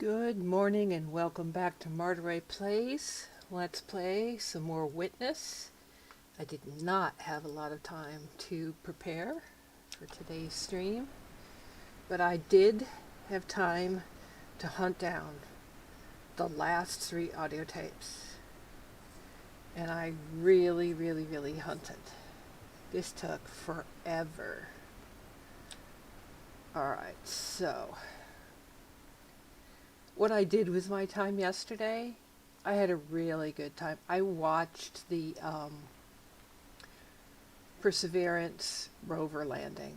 Good morning and welcome back to Marteray Plays. Let's play some more Witness. I did not have a lot of time to prepare for today's stream, but I did have time to hunt down the last 3 audio tapes. And I really hunted. This took forever. Alright, so what I did with my time yesterday, I had a really good time. I watched the Perseverance rover landing.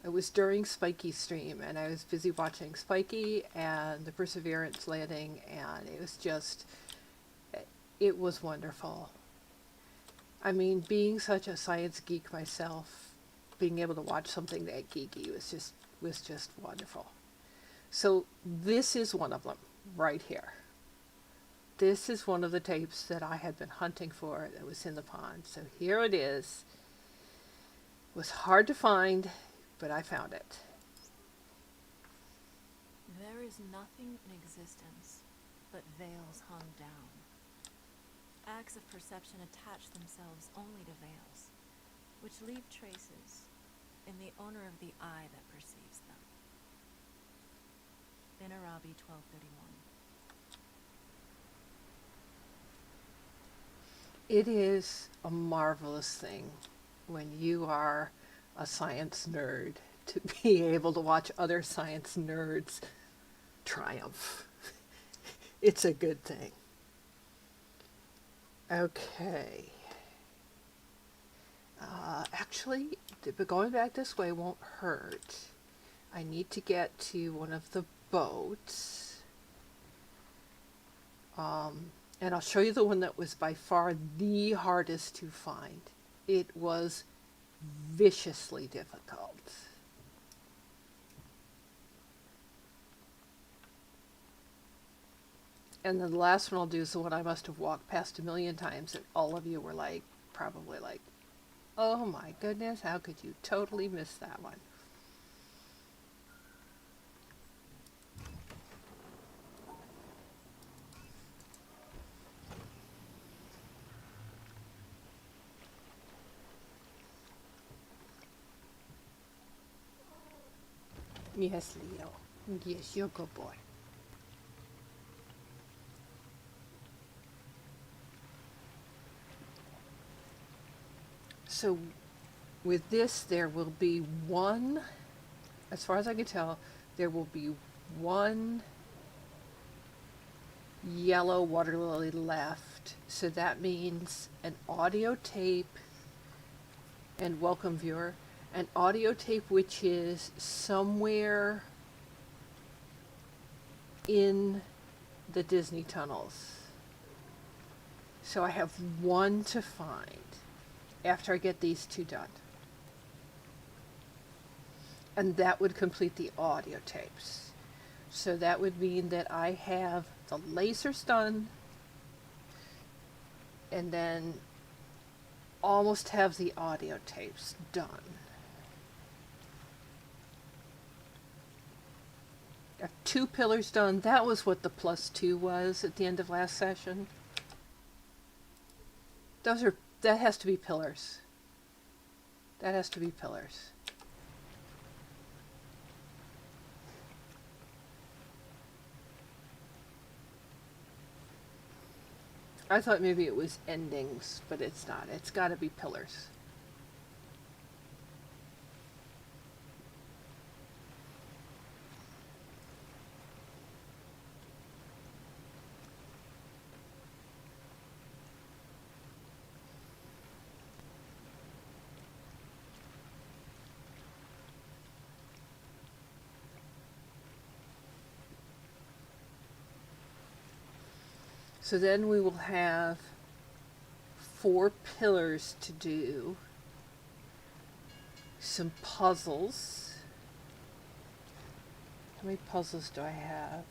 It was during Spikey's stream, and I was busy watching Spikey and the Perseverance landing, and it was wonderful. I mean, being such a science geek myself, being able to watch something that geeky was just wonderful. So this is one of them right here. This is one of the tapes that I had been hunting for that was in the pond. So here it is. It was hard to find, but I found it. There is nothing in existence but veils hung down. Acts of perception attach themselves only to veils, which leave traces in the owner of the eye that perceives them. Bin Arabi 1231. It is a marvelous thing when you are a science nerd to be able to watch other science nerds triumph. It's a good thing. Okay. Actually, going back this way won't hurt. I need to get to one of the boats. And I'll show you the one that was by far the hardest to find. It was viciously difficult. And then the last one I'll do is the one I must have walked past a million times, and all of you were probably like, oh my goodness, how could you totally miss that one? Yes, Leo. Yes, you're a good boy. So with this, there will be one, as far as I can tell, there will be one yellow water lily left. So that means an audio tape, and welcome viewer, an audio tape which is somewhere in the Disney tunnels. So I have one to find after I get these 2 done. And that would complete the audio tapes. So that would mean that I have the lasers done, and then almost have the audio tapes done. I have 2 pillars done. That was what the +2 was at the end of last session. That has to be pillars. That has to be pillars. I thought maybe it was endings, but it's not. It's got to be pillars. So then we will have 4 pillars to do. Some puzzles. How many puzzles do I have?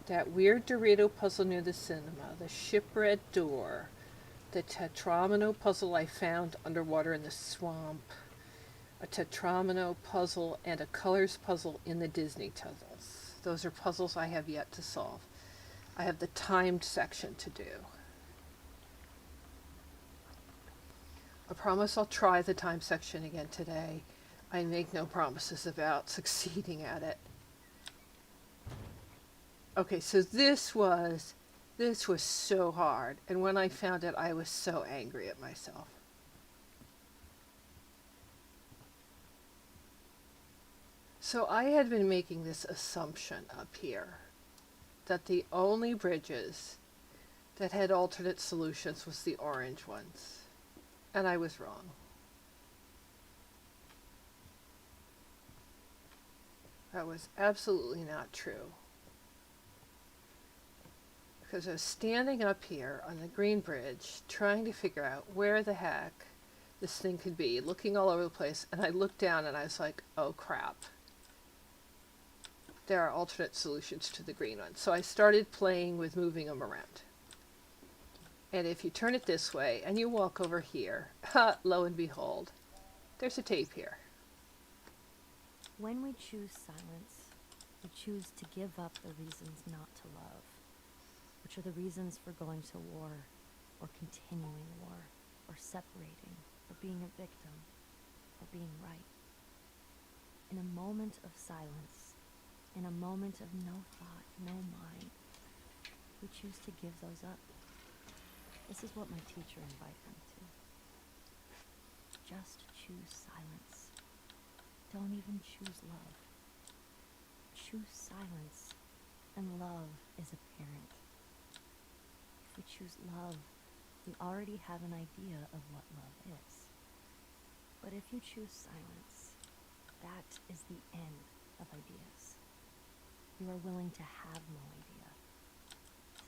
That weird Dorito puzzle near the cinema, the shipwreck door, the Tetramino puzzle I found underwater in the swamp, a Tetramino puzzle, and a colors puzzle in the Disney puzzles. Those are puzzles I have yet to solve. I have the timed section to do. I promise I'll try the time section again today. I make no promises about succeeding at it. Okay, so this was so hard, and when I found it, I was so angry at myself. So I had been making this assumption up here that the only bridges that had alternate solutions was the orange ones, and I was wrong. That was absolutely not true. Because I was standing up here on the green bridge trying to figure out where the heck this thing could be, looking all over the place, and I looked down and I was like, oh crap. There are alternate solutions to the green one. So I started playing with moving them around. And if you turn it this way and you walk over here, lo and behold, there's a tape here. When we choose silence, we choose to give up the reasons not to love, which are the reasons for going to war, or continuing war, or separating, or being a victim, or being right. In a moment of silence, in a moment of no thought, no mind, we choose to give those up. This is what my teacher invited me to. Just choose silence. Don't even choose love. Choose silence, and love is apparent. If we choose love, we already have an idea of what love is. But if you choose silence, that is the end of ideas. You are willing to have no idea,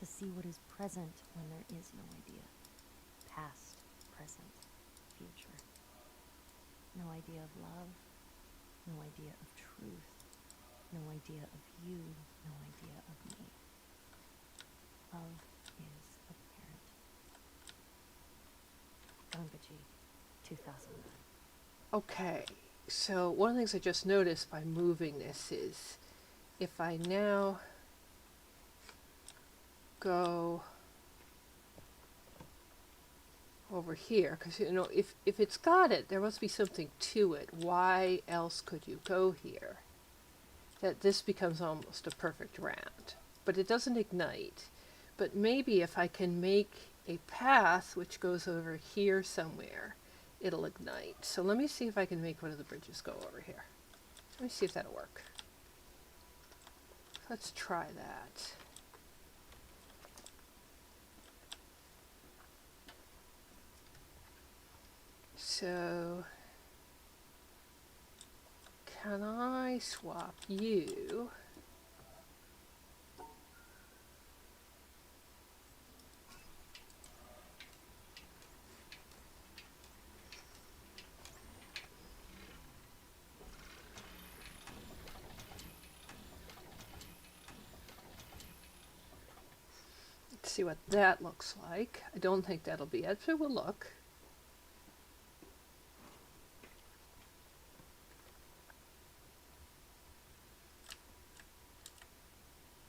to see what is present when there is no idea, past, present, future. No idea of love, no idea of truth, no idea of you, no idea of me. Love is apparent. Gangaji, 2009. Okay, so one of the things I just noticed by moving this is if I now go over here, because you know, if it's got it, there must be something to it. Why else could you go here? That this becomes almost a perfect round. But it doesn't ignite. But maybe if I can make a path which goes over here somewhere, it'll ignite. So let me see if I can make one of the bridges go over here. Let me see if that'll work. Let's try that. So, can I swap you? Let's see what that looks like. I don't think that'll be it, but we'll look.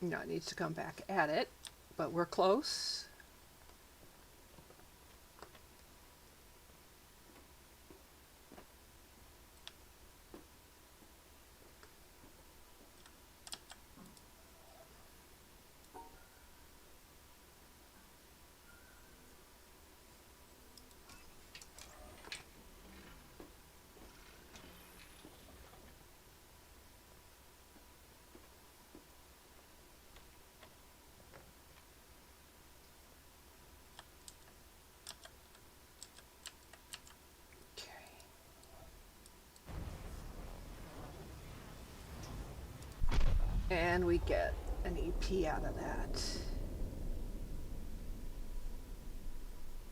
No, it needs to come back at it, but we're close. And we get an EP out of that.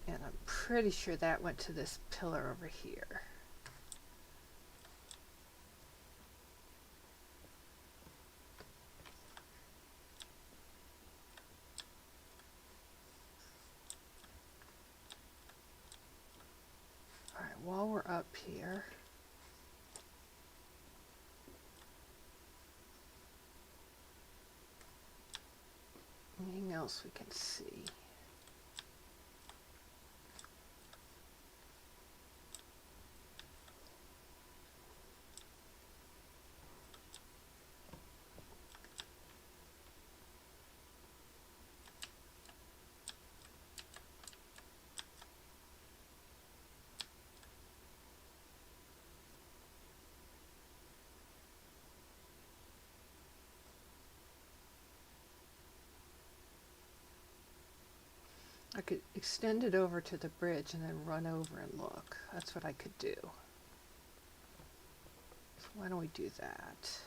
And I'm pretty sure that went to this pillar over here. Alright, while we're up here, else we can see. I could extend it over to the bridge and then run over and look. That's what I could do. So why don't we do that?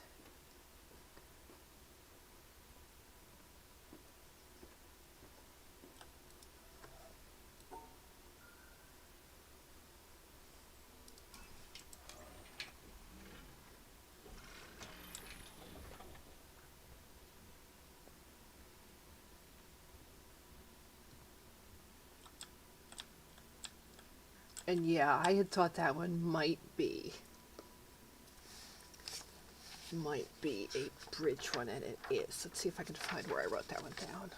And yeah, I had thought that one might be a bridge one, and it is. Let's see if I can find where I wrote that one down.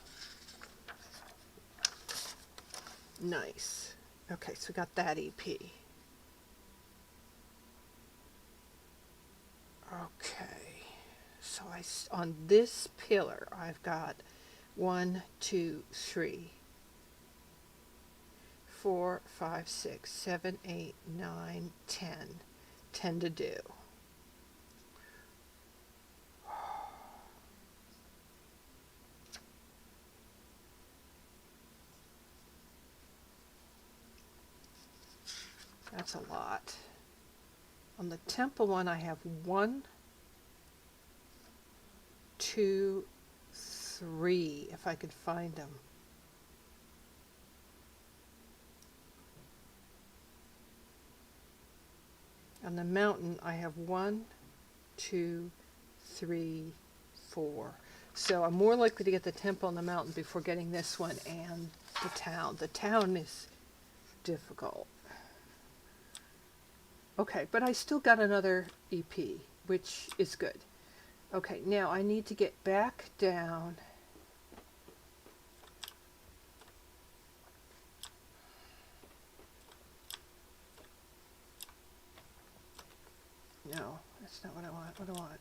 Nice. Okay, so we got that EP. Okay, so on this pillar, I've got 1, 2, 3, 4, 5, 6, 7, 8, 9, 10. 10 to do. That's a lot. On the temple one, I have 1, 2, 3, if I could find them. On the mountain, I have 1, 2, 3, 4. So I'm more likely to get the temple and the mountain before getting this one and the town. The town is difficult. Okay, but I still got another EP, which is good. Okay, now I need to get back down. No, that's not what I want. What do I want?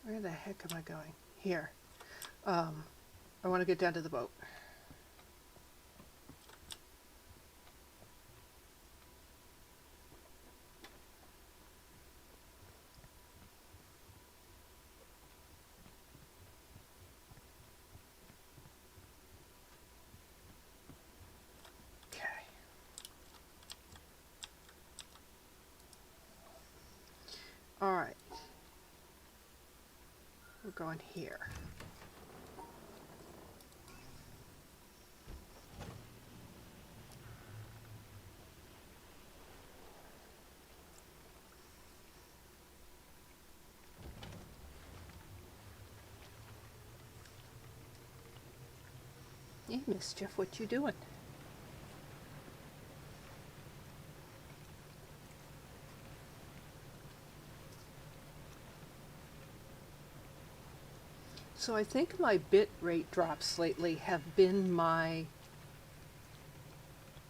Where the heck am I going? Here. I want to get down to the boat. Okay. All right. We're going here. Hey, Mischief, what you doing? So I think my bit rate drops lately have been my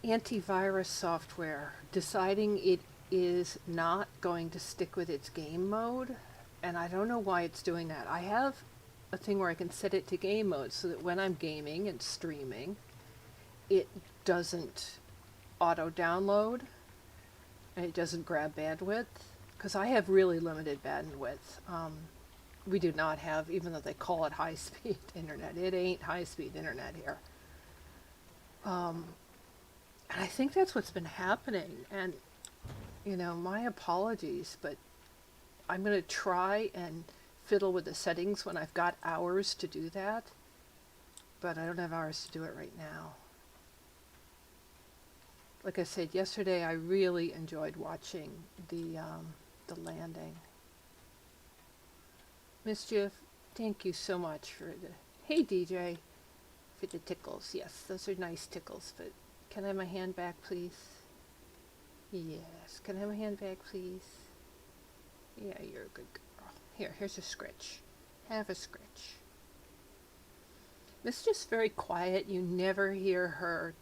antivirus software deciding it is not going to stick with its game mode, and I don't know why it's doing that. I have a thing where I can set it to game mode so that when I'm gaming and streaming, it doesn't auto download and it doesn't grab bandwidth, because I have really limited bandwidth. We do not have, even though they call it high-speed internet, it ain't high-speed internet here. And I think that's what's been happening, and you know, my apologies, but I'm going to try and fiddle with the settings when I've got hours to do that, but I don't have hours to do it right now. Like I said, yesterday I really enjoyed watching the landing. Mischief, thank you so much for the, hey DJ, for the tickles. Yes, those are nice tickles, but can I have my hand back, please? Yes, can I have my hand back, please? Yeah, you're a good girl. Here's a scritch. Have a scritch. Mischief's very quiet. You never hear her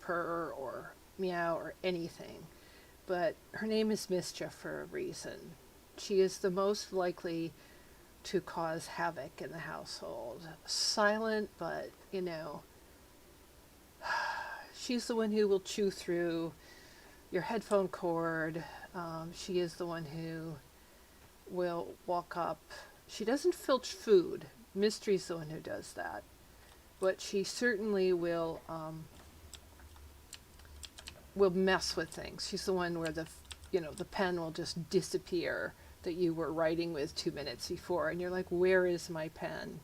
purr or meow or anything. But her name is Mischief for a reason. She is the most likely to cause havoc in the household. Silent, but, she's the one who will chew through your headphone cord. She is the one who will walk up. She doesn't filch food. Mystery's the one who does that. But she certainly will mess with things. She's the one where the pen will just disappear that you were writing with 2 minutes before, and you're like, where is my pen?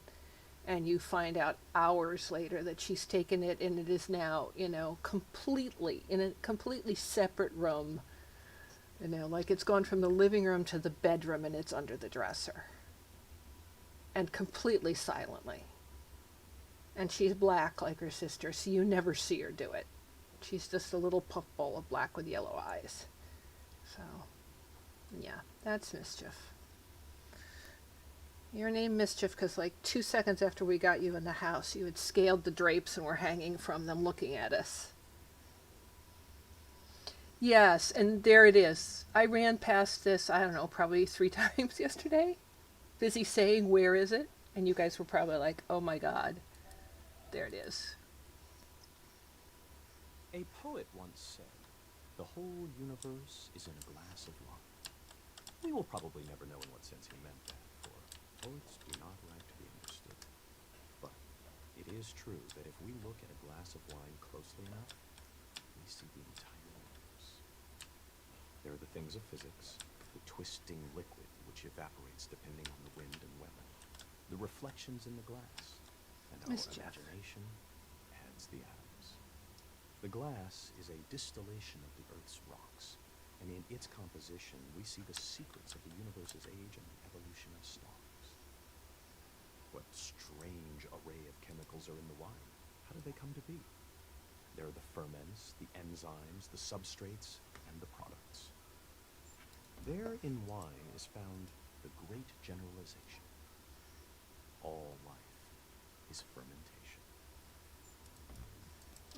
And you find out hours later that she's taken it and it is now, completely in a completely separate room. Like it's gone from the living room to the bedroom and it's under the dresser. And completely silently. And she's black like her sister, so you never see her do it. She's just a little puffball of black with yellow eyes. So, yeah, that's Mischief. Your name Mischief because like 2 seconds after we got you in the house, you had scaled the drapes and were hanging from them looking at us. Yes, and there it is. I ran past this, I don't know, probably 3 times yesterday. Busy saying, where is it? And you guys were probably like, oh my God. There it is. A poet once said, "The whole universe is in a glass of wine." We will probably never know in what sense he meant that, for poets do not like to be understood. But it is true that if we look at a glass of wine closely enough, we see the entire universe. There are the things of physics, the twisting liquid which evaporates depending on the wind and weather, the reflections in the glass, and our imagination adds the atoms. The glass is a distillation of the Earth's rocks, and in its composition we see the secrets of the universe's age and the evolution of stars. What strange array of chemicals are in the wine? How did they come to be? There are the ferments, the enzymes, the substrates, and the products. There in wine is found the great generalization. All life is fermentation.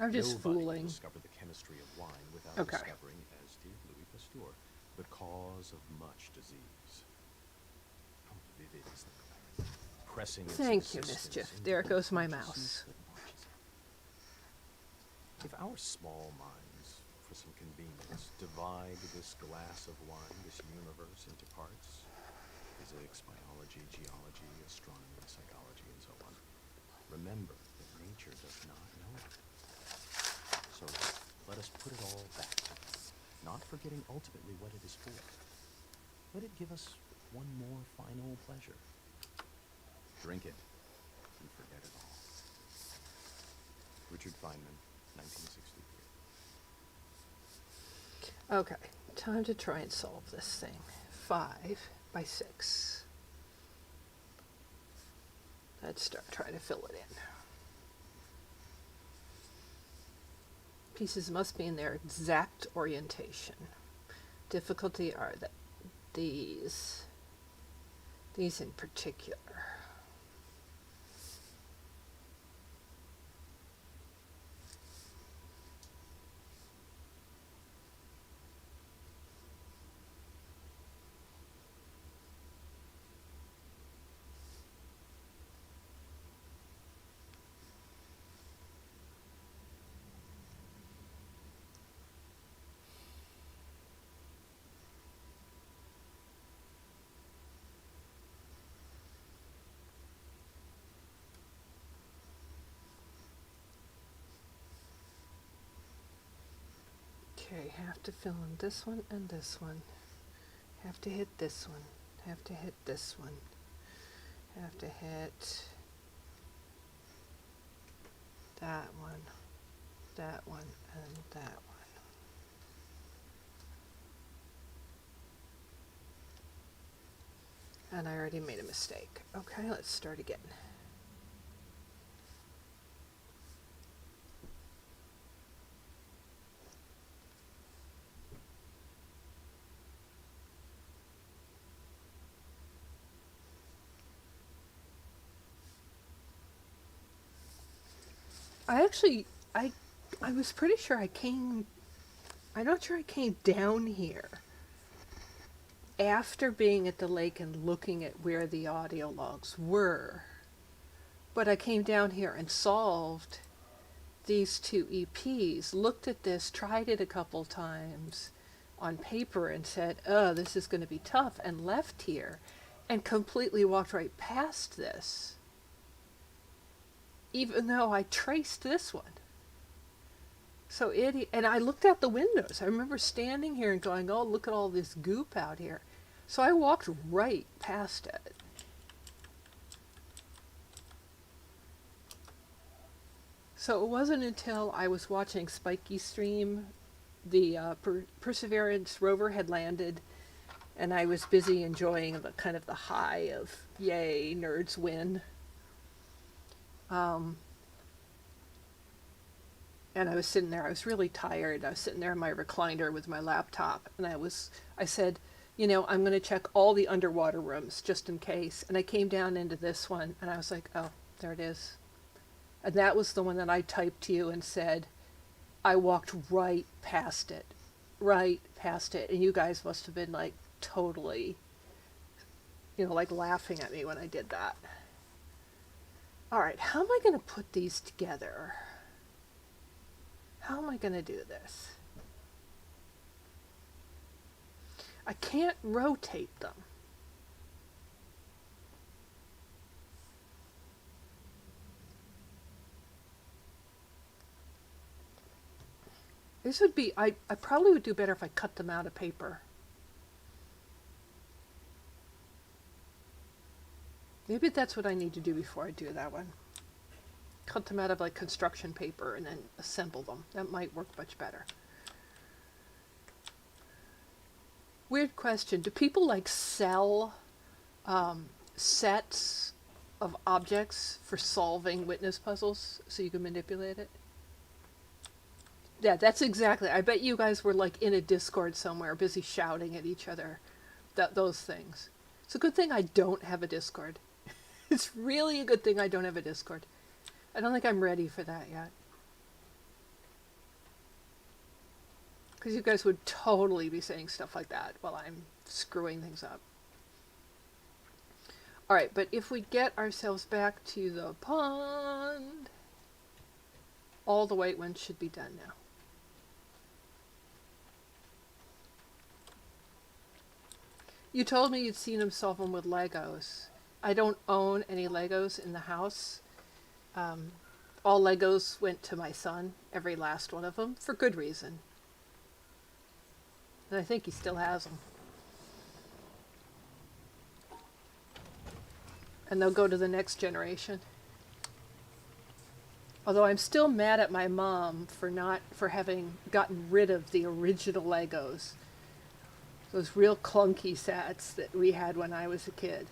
I'm just fooling. Discovered the chemistry of wine without discovering, as did Louis Pasteur, the cause of much disease. How vivid is the clarity, pressing its Thank you, existence Mischief. into There the goes my consciousness mouse. that marches it. If our small minds, for some convenience, divide this glass of wine, this universe, into parts, physics, biology, geology, astronomy, psychology, and so on, remember that nature does not know it. So let us put it all back together, not forgetting ultimately what it is for. Let it give us one more final pleasure. Drink it and forget it all. Richard Feynman, 1963. Okay, time to try and solve this thing. 5 by 6. Let's start trying to fill it in. Pieces must be in their exact orientation. Difficulty are these in particular. Okay, have to fill in this one and this one. Have to hit this one. Have to hit this one. Have to hit that one, and that one. And I already made a mistake. Okay, let's start again. I actually, I was pretty sure I'm not sure I came down here after being at the lake and looking at where the audio logs were. But I came down here and solved these two EPs, looked at this, tried it a couple times on paper and said, oh, this is going to be tough, and left here and completely walked right past this, even though I traced this one. So and I looked out the windows. I remember standing here and going, oh, look at all this goop out here. So I walked right past it. So it wasn't until I was watching Spiky stream, the Perseverance rover had landed, and I was busy enjoying the kind of the high of, yay, nerds win. And I was sitting there, I was really tired. I was sitting there in my recliner with my laptop, and I said, you know, I'm going to check all the underwater rooms just in case. And I came down into this one, and I was like, oh, there it is. And that was the one that I typed to you and said, I walked right past it. And you guys must have been like totally, you know, like laughing at me when I did that. All right, how am I going to put these together? How am I going to do this? I can't rotate them. This would be, I probably would do better if I cut them out of paper. Maybe that's what I need to do before I do that one. Cut them out of like construction paper and then assemble them. That might work much better. Weird question. Do people like sell sets of objects for solving witness puzzles so you can manipulate it? Yeah, that's exactly. I bet you guys were like in a Discord somewhere busy shouting at each other. Those things. It's a good thing I don't have a Discord. It's really a good thing I don't have a Discord. I don't think I'm ready for that yet. Because you guys would totally be saying stuff like that while I'm screwing things up. Alright, but if we get ourselves back to the pond, all the white ones should be done now. You told me you'd seen him solve them with Legos. I don't own any Legos in the house. All Legos went to my son, every last one of them, for good reason. And I think he still has them. And they'll go to the next generation. Although I'm still mad at my mom for having gotten rid of the original Legos. Those real clunky sets that we had when I was a kid.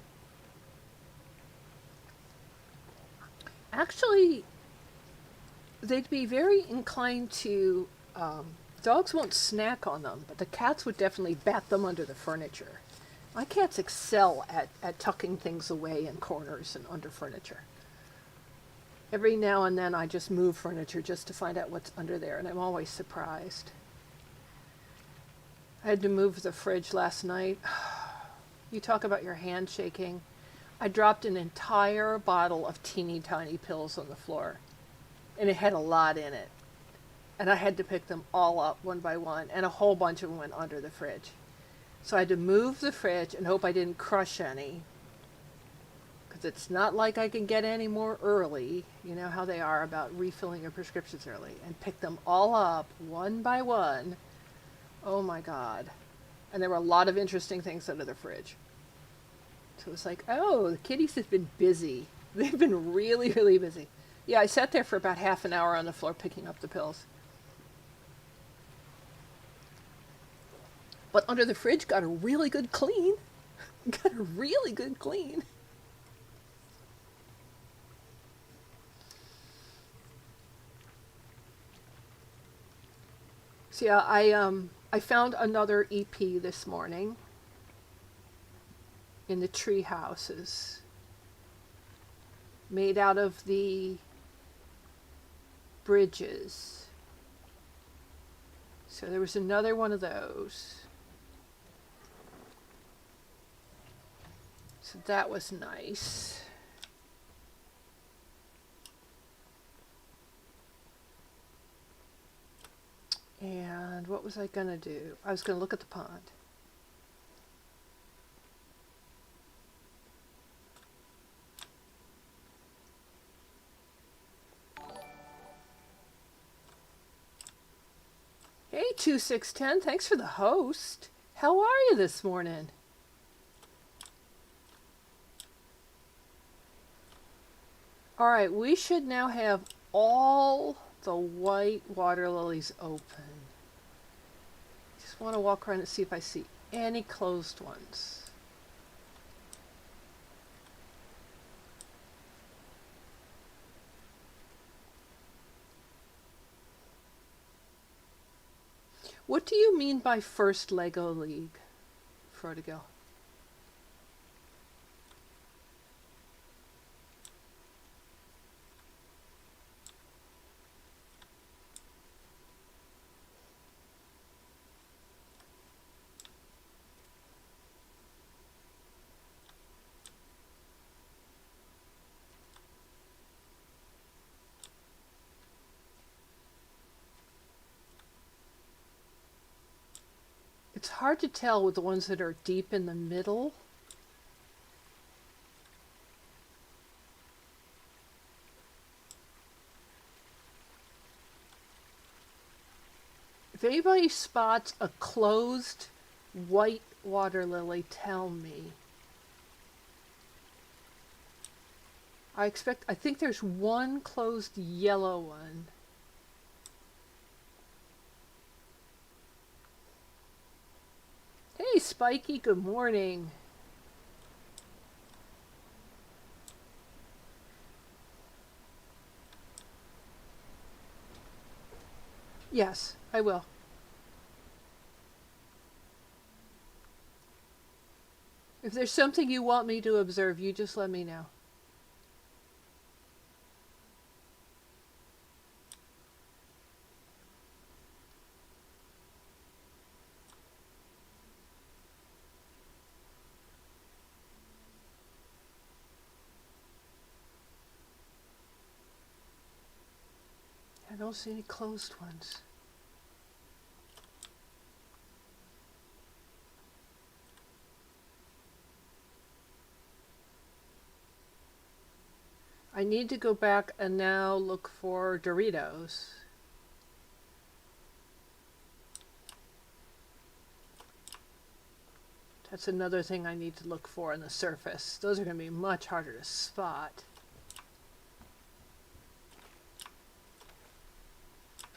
Actually, they'd be very inclined to, dogs won't snack on them, but the cats would definitely bat them under the furniture. My cats excel at tucking things away in corners and under furniture. Every now and then I just move furniture just to find out what's under there, and I'm always surprised. I had to move the fridge last night. You talk about your hand shaking. I dropped an entire bottle of teeny tiny pills on the floor, and it had a lot in it. And I had to pick them all up one by one, and a whole bunch of them went under the fridge. So I had to move the fridge and hope I didn't crush any, because it's not like I can get any more early. You know how they are about refilling your prescriptions early, and pick them all up one by one. Oh my God. And there were a lot of interesting things under the fridge. So it was like, oh, the kitties have been busy. They've been really, really busy. Yeah, I sat there for about half an hour on the floor picking up the pills. But under the fridge got a really good clean. Got a really good clean. So yeah, I found another EP this morning in the tree houses, made out of the bridges. So there was another one of those. So that was nice. And what was I gonna do? I was gonna look at the pond. Hey, 2610, thanks for the host. How are you this morning? All right, we should now have all the white water lilies open. Just want to walk around and see if I see any closed ones. What do you mean by first Lego League, Frodigo? It's hard to tell with the ones that are deep in the middle. If anybody spots a closed white water lily, tell me. I think there's one closed yellow one. Hey, Spiky, good morning. Yes, I will. If there's something you want me to observe, you just let me know. I don't see any closed ones. I need to go back and now look for Doritos. That's another thing I need to look for on the surface. Those are going to be much harder to spot.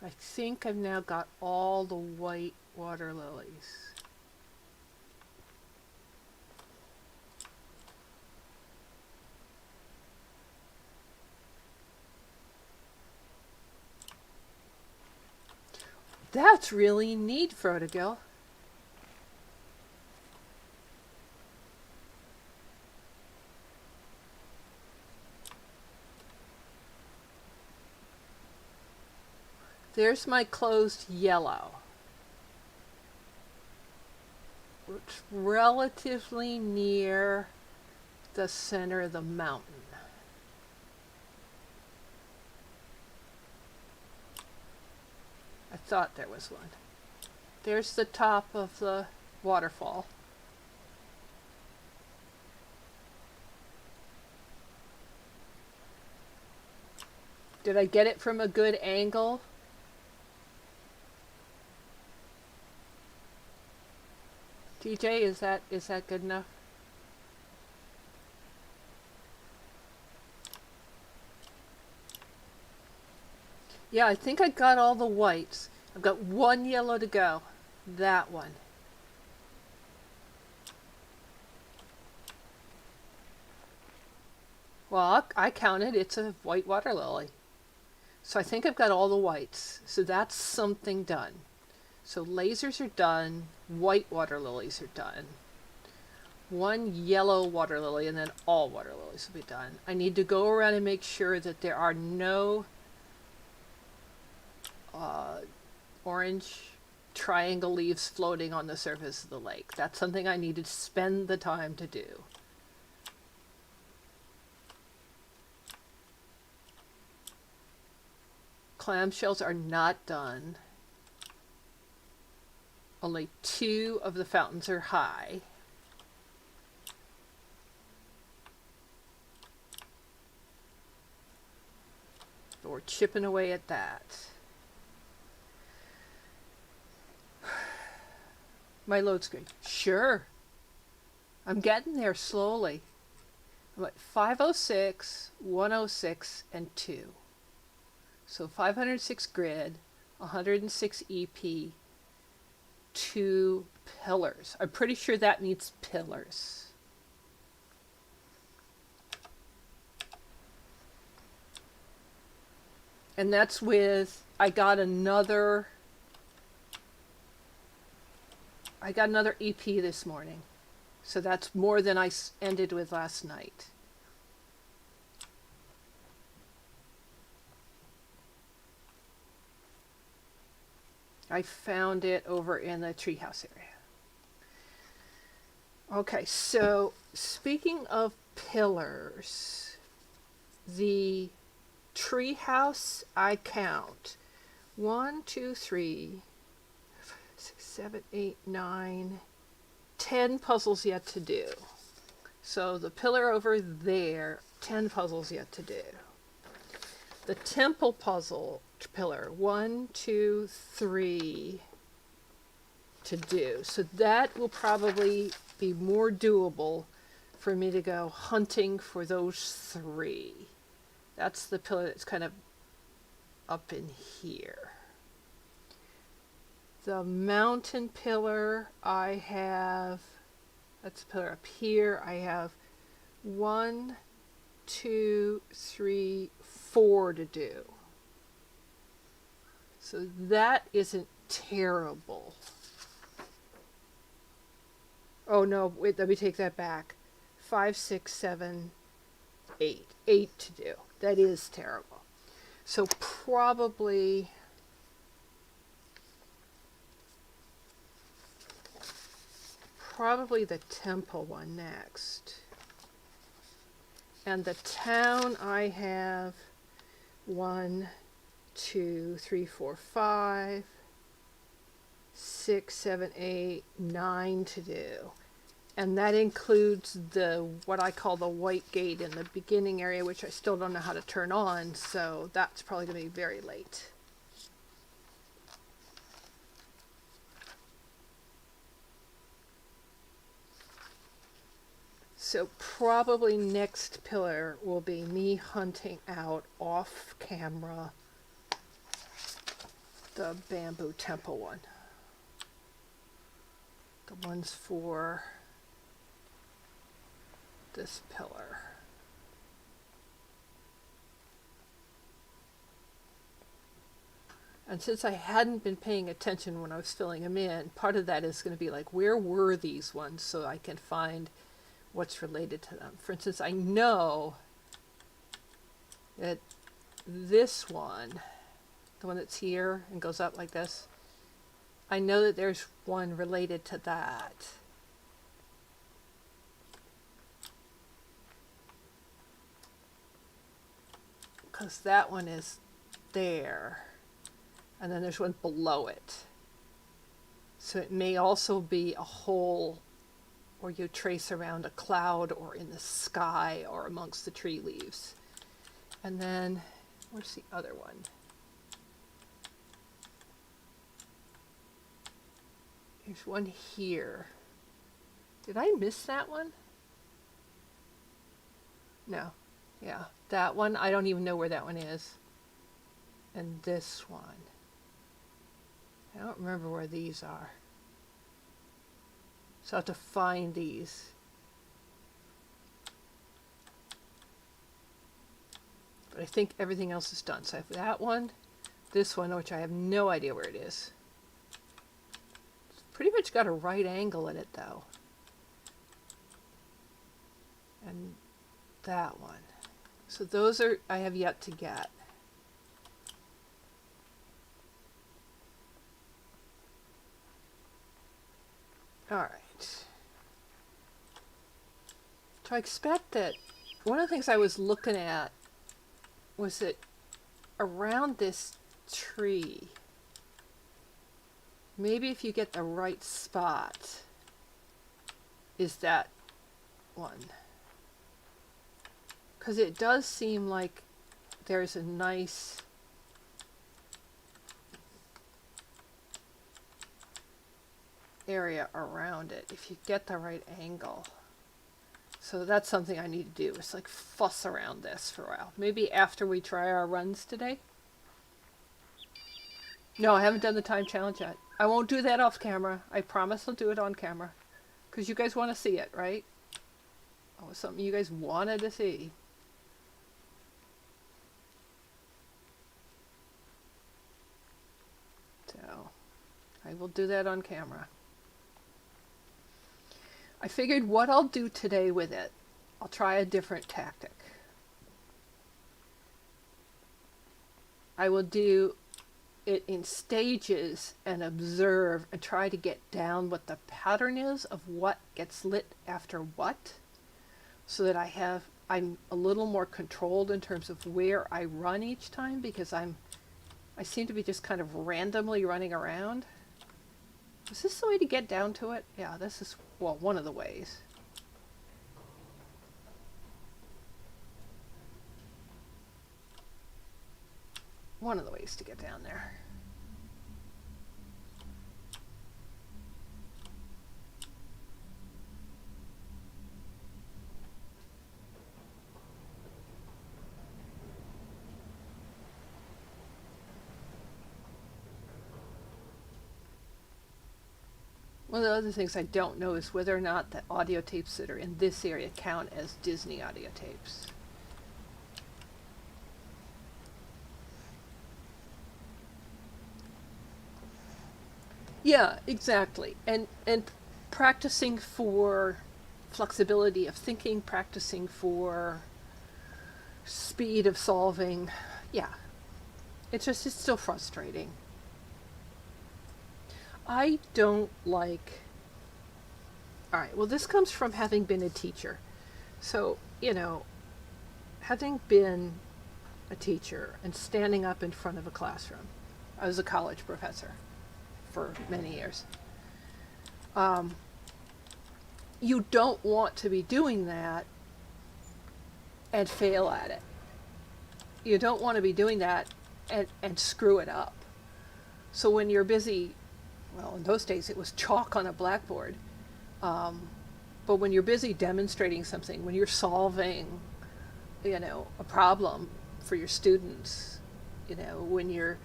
I think I've now got all the white water lilies. That's really neat, Frodigo. There's my closed yellow. It's relatively near the center of the mountain. I thought there was one. There's the top of the waterfall. Did I get it from a good angle? DJ, is that good enough? Yeah, I think I got all the whites. I've got one yellow to go. That one. Well, I counted. It's a white water lily. So I think I've got all the whites. So that's something done. So lasers are done. White water lilies are done. One yellow water lily, and then all water lilies will be done. I need to go around and make sure that there are no orange triangle leaves floating on the surface of the lake. That's something I need to spend the time to do. Clamshells are not done. Only 2 of the fountains are high. So we're chipping away at that. My load screen. Sure. I'm getting there slowly. I'm at 506, 106, and 2. So 506 grid, 106 EP, 2 pillars. I'm pretty sure that needs pillars. And that's with, I got another EP this morning. So that's more than I ended with last night. I found it over in the treehouse area. Okay, so speaking of pillars, the treehouse, I count 1, 2, 3, 5, 6, 7, 8, 9, 10 puzzles yet to do. So the pillar over there, 10 puzzles yet to do. The temple puzzle pillar, 1, 2, 3 to do. So that will probably be more doable for me to go hunting for those 3. That's the pillar that's kind of up in here. The mountain pillar, I have, that's the pillar up here. I have 1, 2, 3, 4 to do. So that isn't terrible. Oh no, wait, let me take that back. 5, 6, 7, 8. 8 to do. That is terrible. So probably the temple one next. And the town, I have 1, 2, 3, 4, 5, 6, 7, 8, 9 to do. And that includes the, what I call the white gate in the beginning area, which I still don't know how to turn on, so that's probably going to be very late. So probably next pillar will be me hunting out off camera the bamboo temple one. The ones for this pillar. And since I hadn't been paying attention when I was filling them in, part of that is going to be like, where were these ones so I can find what's related to them. For instance, I know that this one, the one that's here and goes up like this, I know that there's one related to that. Because that one is there. And then there's one below it. So it may also be a hole where you trace around a cloud or in the sky or amongst the tree leaves. And then, where's the other one? There's one here. Did I miss that one? No. Yeah, that one, I don't even know where that one is. And this one. I don't remember where these are. So I have to find these. But I think everything else is done. So I have that one, this one, which I have no idea where it is. It's pretty much got a right angle in it though. And that one. So those are, I have yet to get. All right. So I expect that one of the things I was looking at was that around this tree, maybe if you get the right spot, is that one. Because it does seem like there's a nice area around it if you get the right angle. So that's something I need to do, is like fuss around this for a while. Maybe after we try our runs today. No, I haven't done the time challenge yet. I won't do that off camera. I promise I'll do it on camera. Because you guys want to see it, right? Oh, it's something you guys wanted to see. So, I will do that on camera. I figured what I'll do today with it, I'll try a different tactic. I will do it in stages and observe and try to get down what the pattern is of what gets lit after what, so that I'm a little more controlled in terms of where I run each time, because I seem to be just kind of randomly running around. Is this the way to get down to it? Yeah, this is, well, one of the ways. One of the ways to get down there. One of the other things I don't know is whether or not the audio tapes that are in this area count as Disney audio tapes. Yeah, exactly. And practicing for flexibility of thinking, practicing for speed of solving. Yeah. It's still frustrating. I don't like... Alright, well, this comes from having been a teacher. So, having been a teacher and standing up in front of a classroom. I was a college professor for many years. You don't want to be doing that and fail at it. You don't want to be doing that and screw it up. So when you're busy, well, in those days it was chalk on a blackboard, but when you're busy demonstrating something, when you're solving, a problem for your students, when you're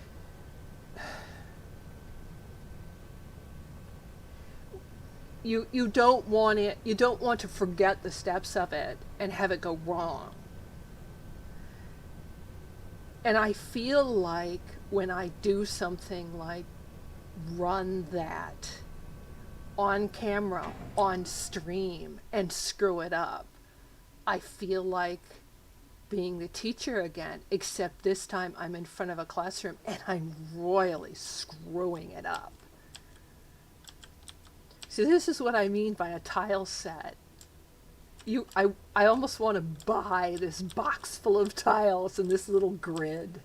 you don't want to forget the steps of it and have it go wrong. And I feel like when I do something like run that on camera, on stream, and screw it up, I feel like being the teacher again, except this time I'm in front of a classroom and I'm royally screwing it up. See, this is what I mean by a tile set. I almost want to buy this box full of tiles and this little grid.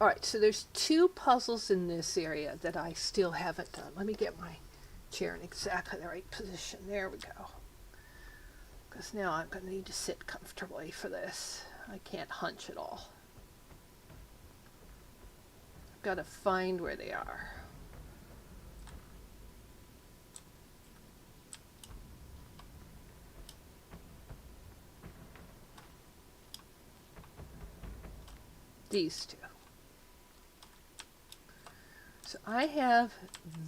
All right, so there's 2 puzzles in this area that I still haven't done. Let me get my chair in exactly the right position. There we go. Because now I'm going to need to sit comfortably for this. I can't hunch at all. I've got to find where they are. These 2. So I have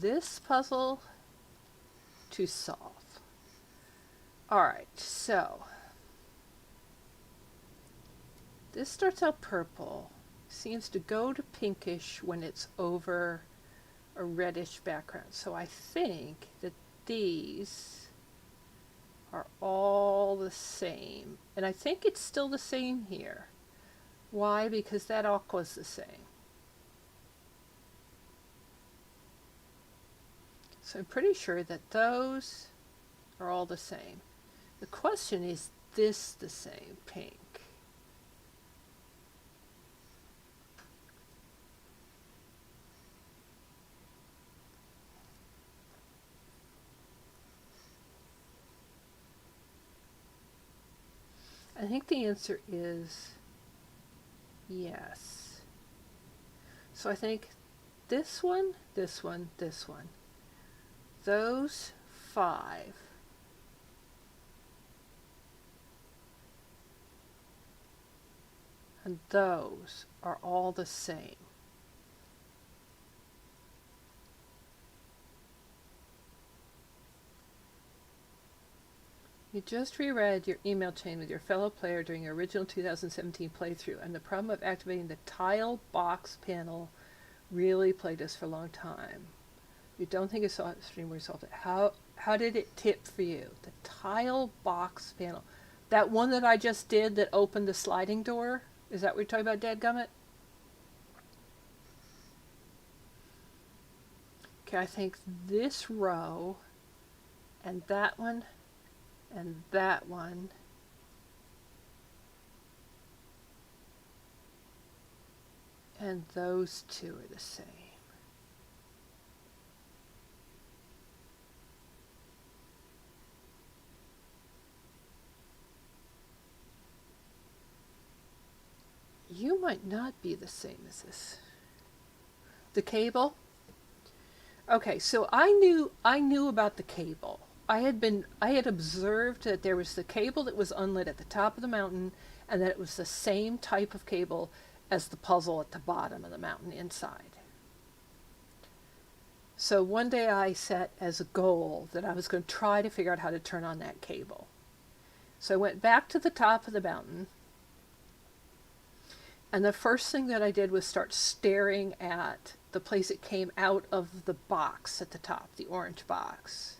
this puzzle to solve. All right, so This starts out purple, seems to go to pinkish when it's over a reddish background. So I think that these are all the same. And I think it's still the same here. Why? Because that aqua is the same. So I'm pretty sure that those are all the same. The question is this the same pink? I think the answer is yes. So I think this one, this one, this one. Those 5 and those are all the same. You just reread your email chain with your fellow player during your original 2017 playthrough, and the problem of activating the tile box panel really plagued us for a long time. You don't think it's stream resolved it. How did it tip for you? The tile box panel. That one that I just did that opened the sliding door? Is that what you're talking about, dadgummit? Okay, I think this row and that one and that one and those two are the same. You might not be the same as this. The cable? Okay, so I knew about the cable. I had observed that there was the cable that was unlit at the top of the mountain, and that it was the same type of cable as the puzzle at the bottom of the mountain inside. So one day I set as a goal that I was going to try to figure out how to turn on that cable. So I went back to the top of the mountain, and the first thing that I did was start staring at the place it came out of the box at the top, the orange box.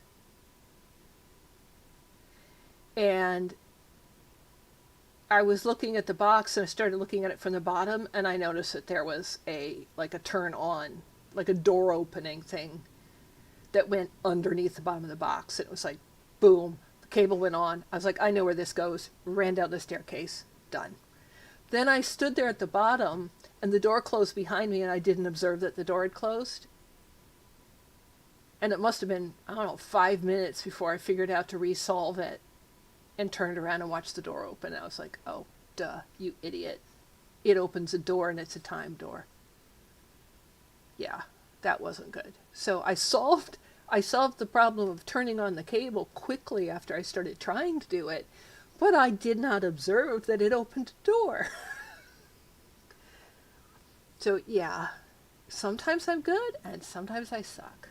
And I was looking at the box, and I started looking at it from the bottom, and I noticed that there was a turn on, like a door opening thing that went underneath the bottom of the box. It was like, boom, the cable went on. I was like, I know where this goes. Ran down the staircase. Done. Then I stood there at the bottom, and the door closed behind me, and I didn't observe that the door had closed. And it must have been, 5 minutes before I figured out to resolve it and turned around and watched the door open. And I was like, oh, duh, you idiot. It opens a door, and it's a time door. Yeah, that wasn't good. So I solved the problem of turning on the cable quickly after I started trying to do it, but I did not observe that it opened a door. So yeah, sometimes I'm good and sometimes I suck.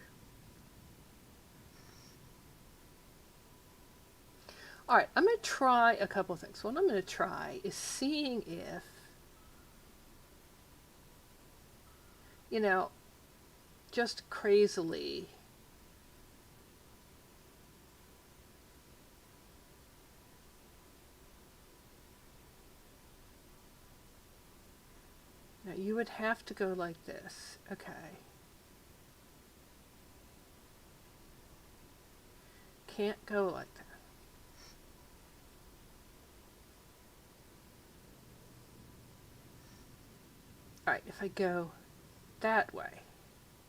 All right, I'm going to try a couple of things. What I'm going to try is seeing if, just crazily, now you would have to go like this. Okay. Can't go like that. All right, if I go that way,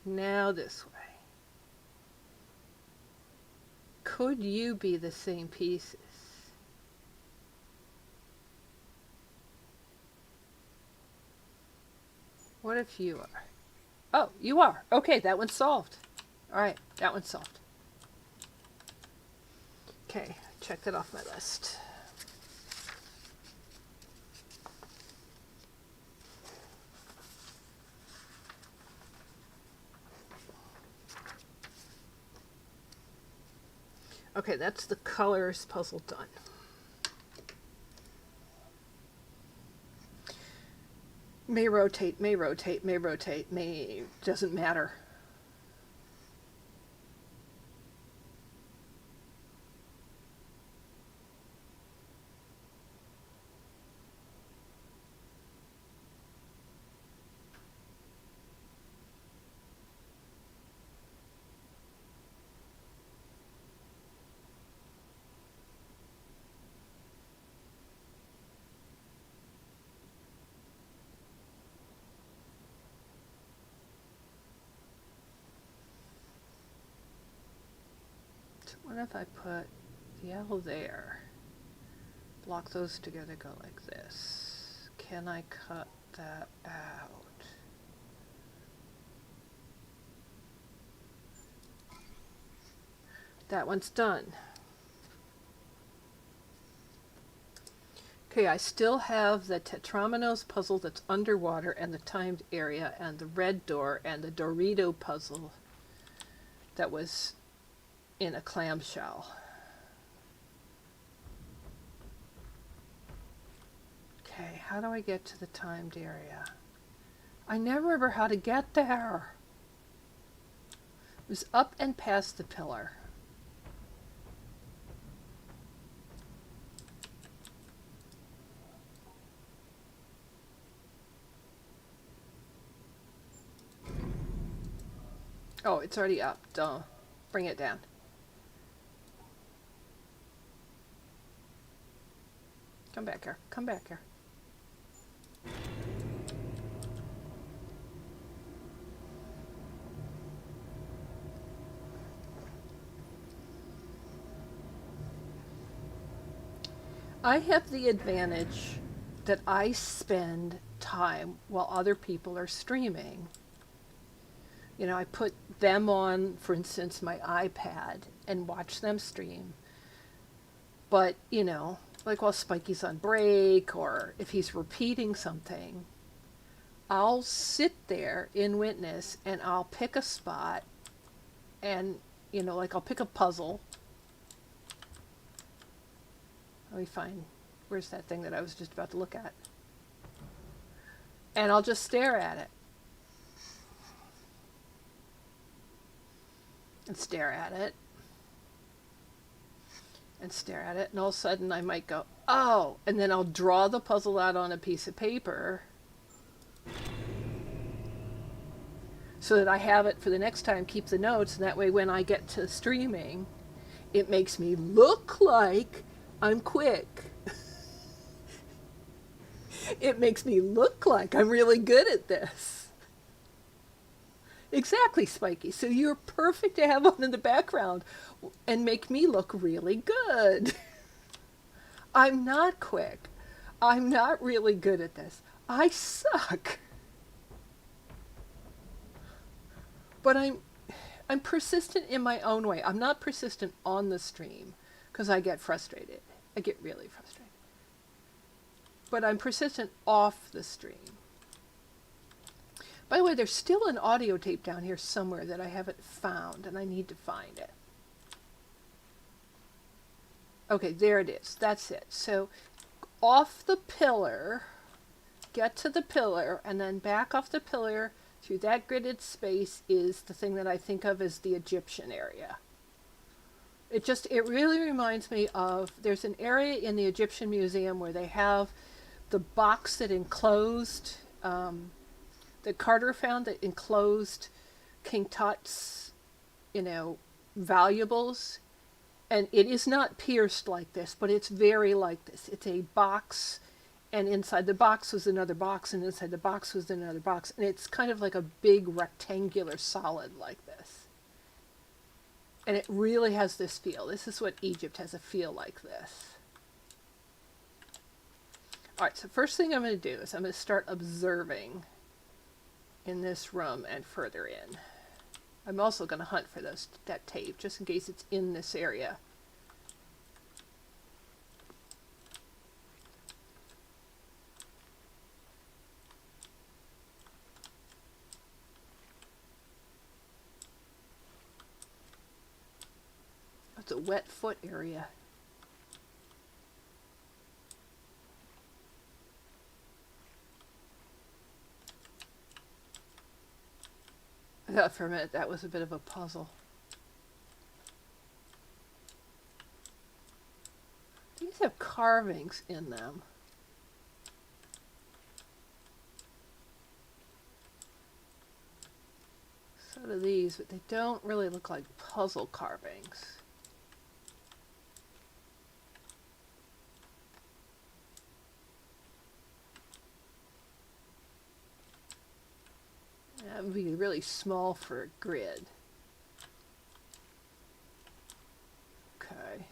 now this way, could you be the same pieces? What if you are? Oh, you are. Okay, that one's solved. All right, that one's solved. Okay, check that off my list. Okay, that's the colors puzzle done. May rotate, may rotate, may rotate, may, doesn't matter. What if I put the L there? Block those together, go like this. Can I cut that out? That one's done. Okay, I still have the Tetrominoes puzzle that's underwater and the timed area and the red door and the Dorito puzzle that was in a clamshell. Okay, how do I get to the timed area? I never remember how to get there. It was up and past the pillar. Oh, it's already up. Duh. Bring it down. Come back here. Come back here. I have the advantage that I spend time while other people are streaming. You know, I put them on, for instance, my iPad and watch them stream. But, you know, like while Spikey's on break or if he's repeating something, I'll sit there in Witness and I'll pick a spot and, you know, like I'll pick a puzzle. Let me find, where's that thing that I was just about to look at? And I'll just stare at it. And stare at it. And stare at it. And all of a sudden I might go, oh, and then I'll draw the puzzle out on a piece of paper so that I have it for the next time, keep the notes, and that way when I get to streaming, it makes me look like I'm quick. It makes me look like I'm really good at this. Exactly, Spiky. So you're perfect to have on in the background and make me look really good. I'm not quick. I'm not really good at this. I suck. But I'm persistent in my own way. I'm not persistent on the stream because I get frustrated. I get really frustrated. But I'm persistent off the stream. By the way, there's still an audio tape down here somewhere that I haven't found, and I need to find it. Okay, there it is. That's it. So off the pillar, get to the pillar, and then back off the pillar through that gridded space is the thing that I think of as the Egyptian area. It really reminds me of, there's an area in the Egyptian Museum where they have the box that enclosed, that Carter found that enclosed King Tut's, you know, valuables. And it is not pierced like this, but it's very like this. It's a box, and inside the box was another box, and inside the box was another box. And it's kind of like a big rectangular solid like this. And it really has this feel. This is what Egypt has a feel like this. All right, so first thing I'm going to do is I'm going to start observing in this room and further in. I'm also going to hunt for that tape, just in case it's in this area. It's a wet foot area. thought for a minute that was a bit of a puzzle. These have carvings in them. So do these, but they don't really look like puzzle carvings. That would be really small for a grid. Okay.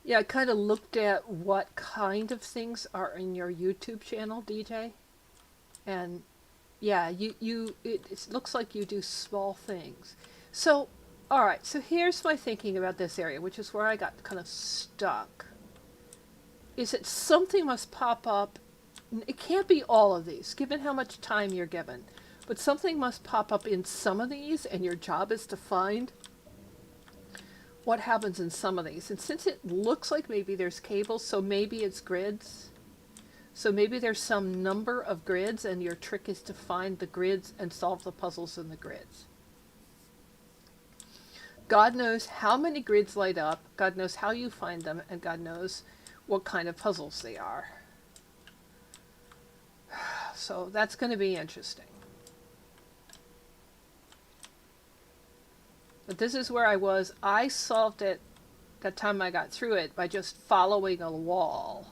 Yeah, I kind of looked at what kind of things are in your YouTube channel, DJ. And yeah, it looks like you do small things. So, all right, so here's my thinking about this area, which is where I got kind of stuck. Is that something must pop up. It can't be all of these, given how much time you're given. But something must pop up in some of these, and your job is to find what happens in some of these. And since it looks like maybe there's cables, so maybe it's grids. So maybe there's some number of grids, and your trick is to find the grids and solve the puzzles in the grids. God knows how many grids light up, God knows how you find them, and God knows what kind of puzzles they are. So that's going to be interesting. But this is where I was. I solved it that time I got through it by just following a wall.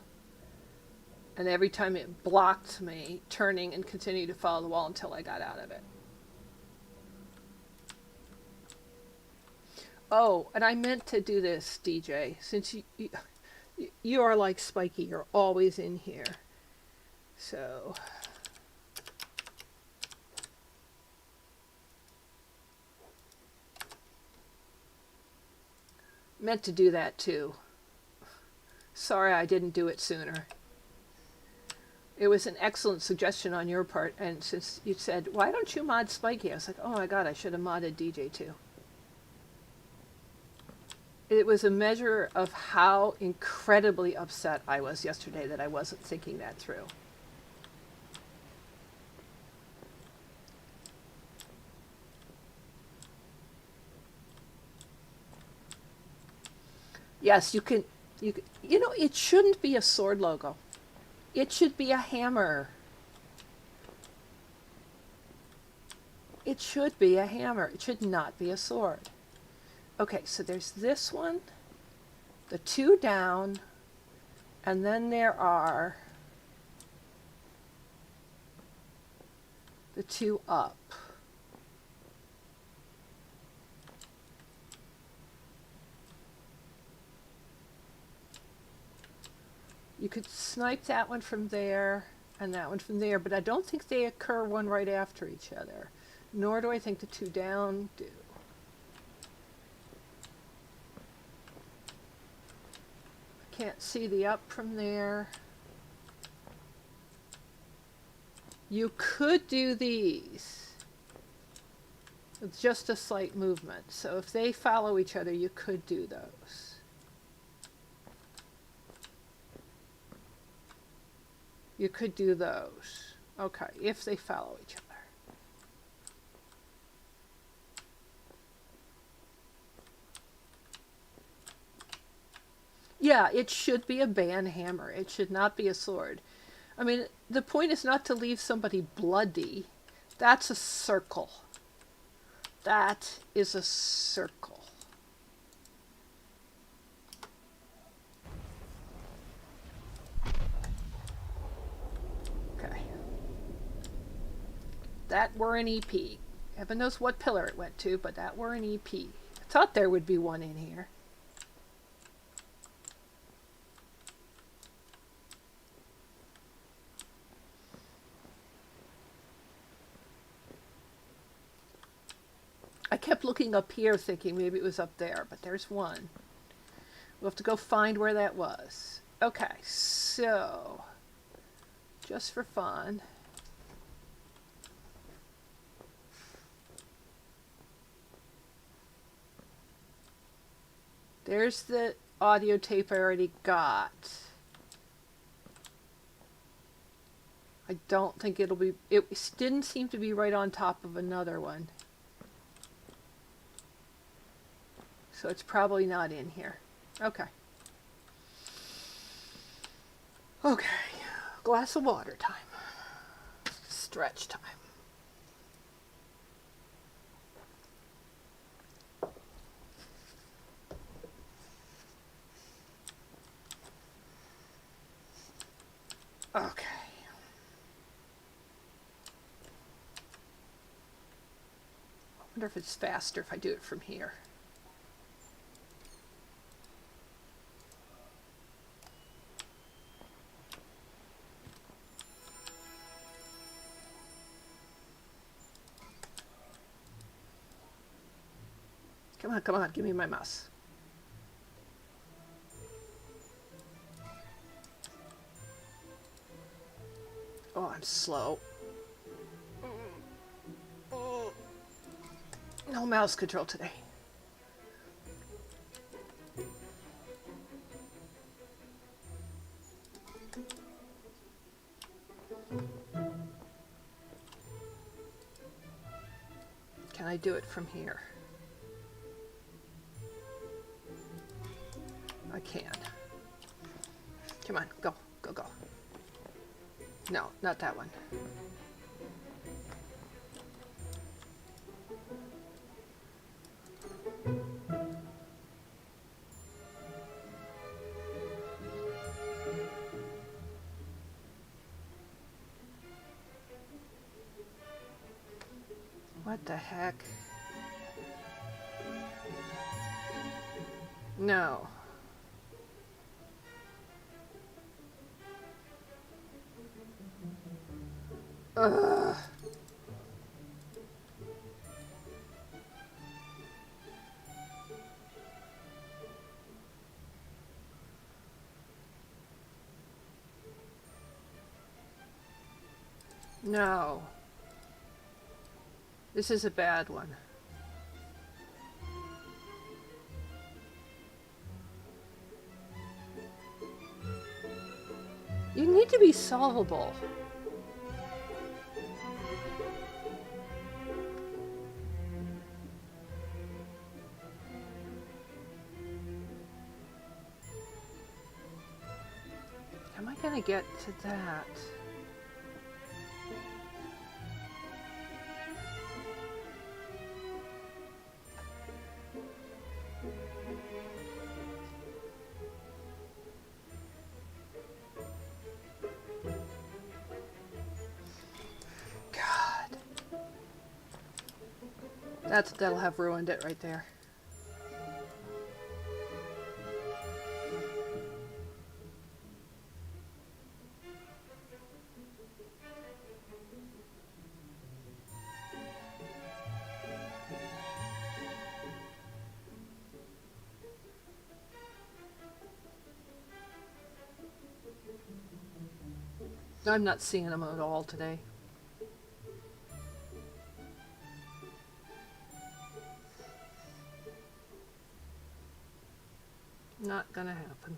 And every time it blocked me, turning and continuing to follow the wall until I got out of it. Oh, and I meant to do this, DJ. Since you are like Spiky, you're always in here. So... meant to do that too. Sorry I didn't do it sooner. It was an excellent suggestion on your part, and since you said, why don't you mod Spiky? I was like, oh my god, I should have modded DJ too. It was a measure of how incredibly upset I was yesterday that I wasn't thinking that through. Yes, you know, it shouldn't be a sword logo. It should be a hammer. It should be a hammer. It should not be a sword. Okay, so there's this one, the two down, and then there are the two up. You could snipe that one from there and that one from there, but I don't think they occur one right after each other. Nor do I think the two down do. I can't see the up from there. You could do these with just a slight movement. So if they follow each other, you could do those. You could do those. Okay, if they follow each other. Yeah, it should be a band hammer. It should not be a sword. I mean, the point is not to leave somebody bloody. That's a circle. That is a circle. That were an EP. Heaven knows what pillar it went to, but that were an EP. I thought there would be one in here. I kept looking up here thinking maybe it was up there, but there's one. We'll have to go find where that was. Okay, so... just for fun. There's the audio tape I already got. I don't think it'll be... It didn't seem to be right on top of another one. So it's probably not in here. Okay. Okay. Glass of water time. Stretch time. Okay. I wonder if it's faster if I do it from here. Come on, give me my mouse. Oh, I'm slow. No mouse control today. Can I do it from here? I can. Come on, go, go, go. No, not that one. What the heck? No. Ugh. No. This is a bad one. You need to be solvable. How am I gonna get to that? That'll have ruined it right there. I'm not seeing them at all today. Not gonna happen.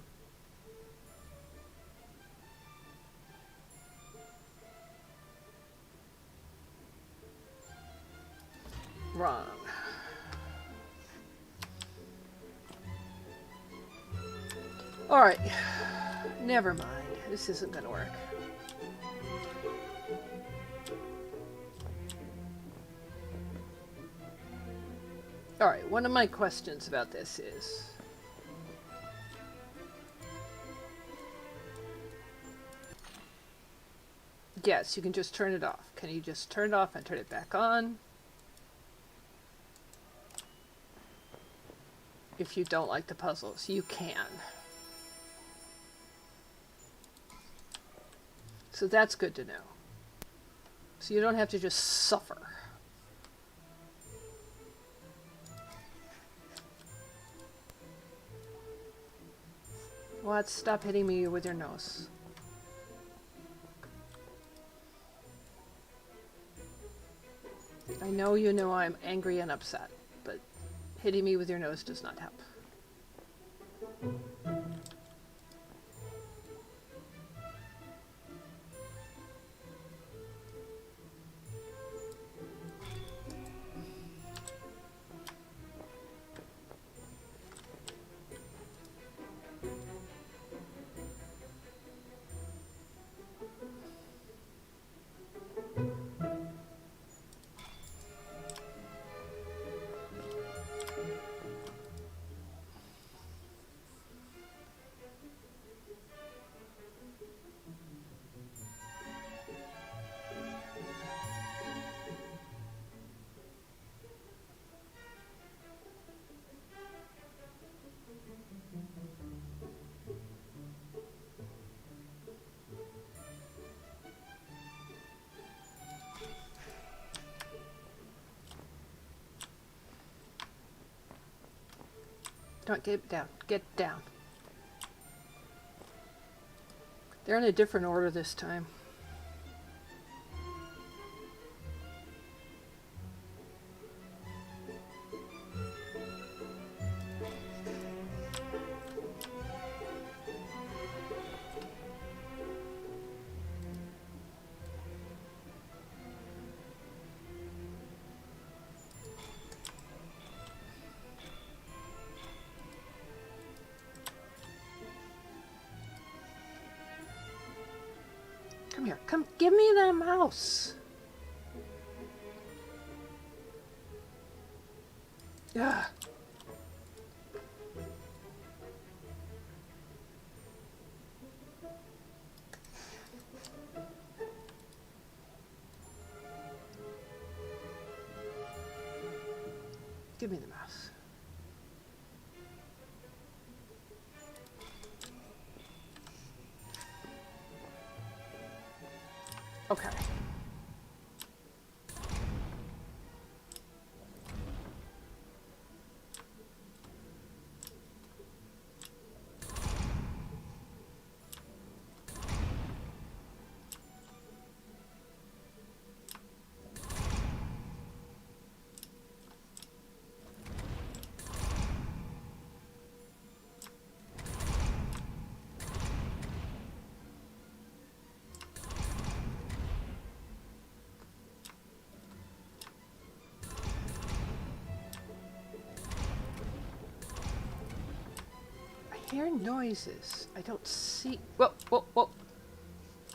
Wrong. Alright. Never mind. This isn't gonna work. Alright, one of my questions about this is... Yes, you can just turn it off. Can you just turn it off and turn it back on? If you don't like the puzzles, you can. So that's good to know. So you don't have to just suffer. What? Stop hitting me with your nose. I know you know I'm angry and upset, but hitting me with your nose does not help. Don't get down. Get down. They're in a different order this time. Come here. Come, give me that mouse. Yeah. Give me the mouse. Okay. I hear noises. I don't see. Whoa, whoa, whoa.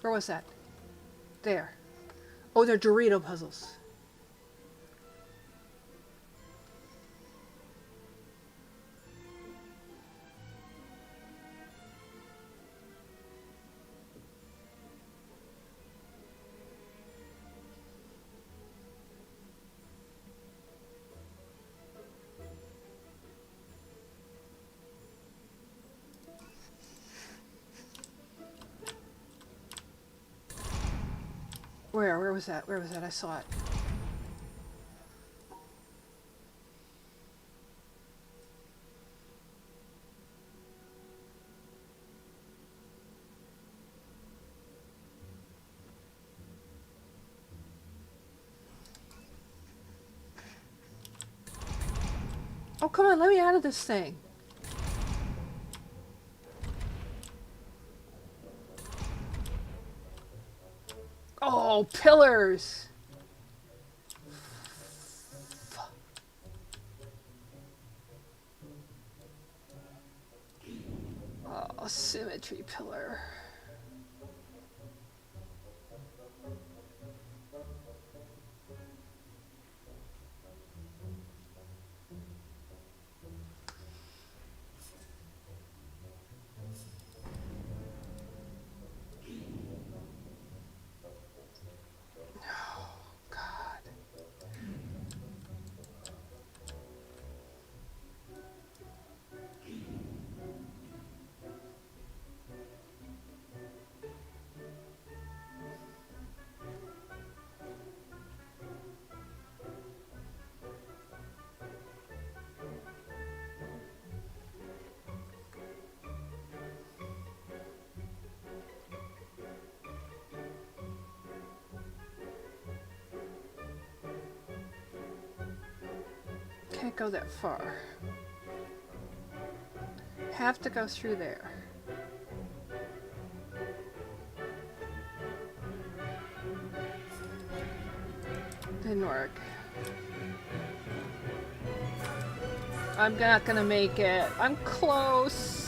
Where was that? There. Oh, they're Dorito puzzles. Where was that? Where was that? I saw it. Oh, come on, let me out of this thing. Oh, pillars! Oh, symmetry pillar. Can't go that far. Have to go through there. Didn't work. I'm not gonna make it. I'm close.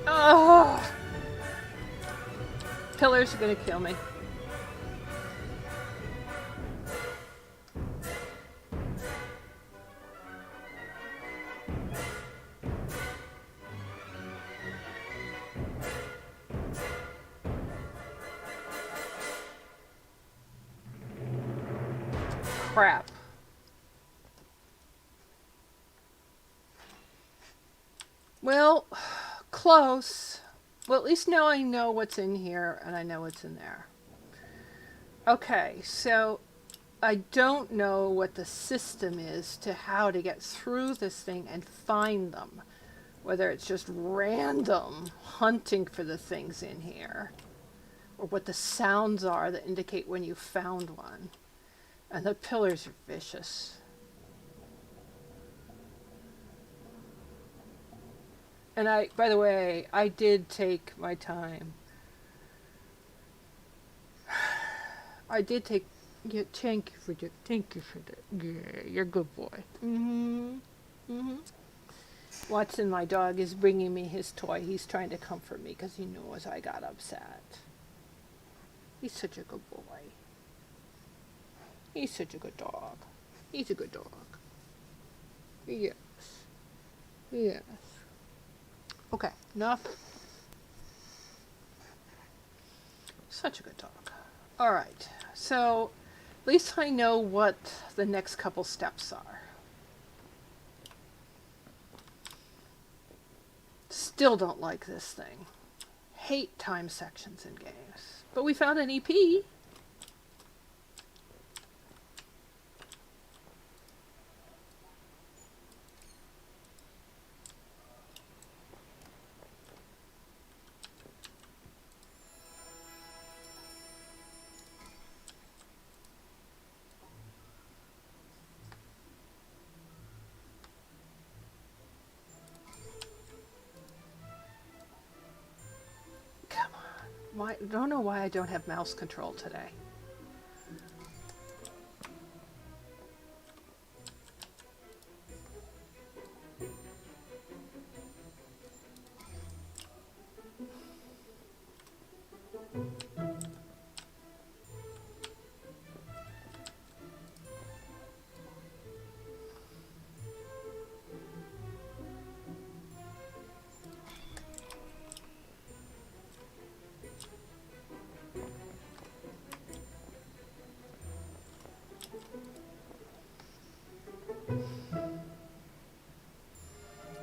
Oh! Pillars are gonna kill me. Crap. Well, close. Well, at least now I know what's in here and I know what's in there. Okay, so I don't know what the system is to how to get through this thing and find them. Whether it's just random hunting for the things in here, or what the sounds are that indicate when you found one. And the pillars are vicious. And by the way, I did take my time. I did take. Yeah, thank you for that. Yeah, you're a good boy. Watson, my dog, is bringing me his toy. He's trying to comfort me because he knows I got upset. He's such a good boy. He's such a good dog. He's a good dog. Yes. Yes. Okay, enough. Such a good dog. Alright, so at least I know what the next couple steps are. Still don't like this thing. Hate time sections in games. But we found an EP. I don't know why I don't have mouse control today.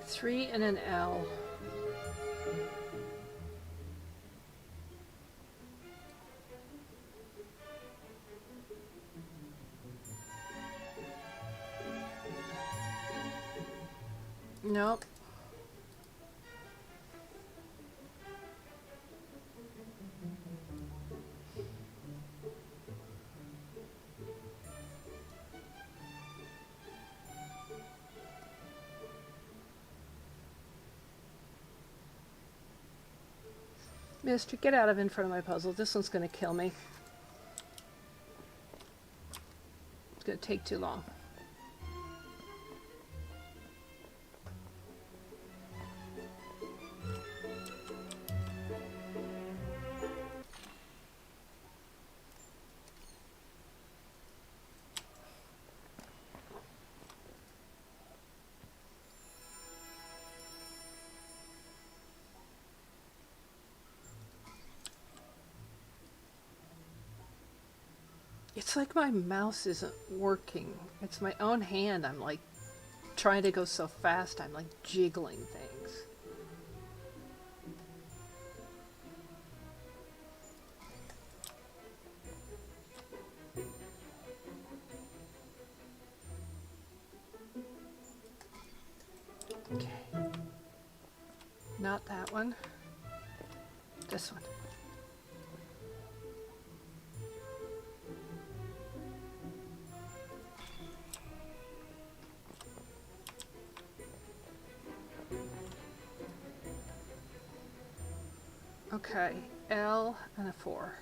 Three and an L. Nope. Mister, get out of in front of my puzzle. This one's going to kill me. It's going to take too long. It's like my mouse isn't working. It's my own hand. I'm like trying to go so fast. I'm like jiggling things. Okay. Not that one. This one. Okay, L and a 4.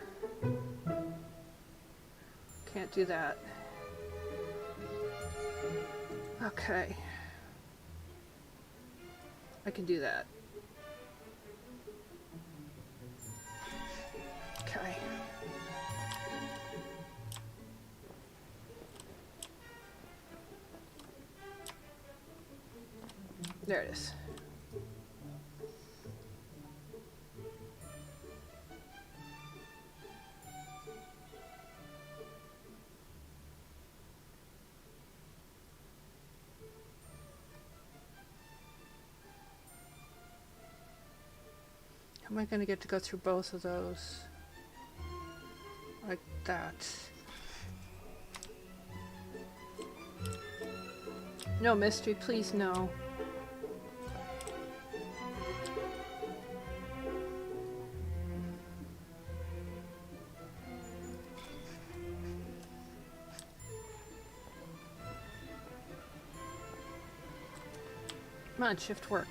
Can't do that. Okay. I can do that. Okay. There it is. How am I going to get to go through both of those? Like that. No, Mystery, please no. Come on, shift work.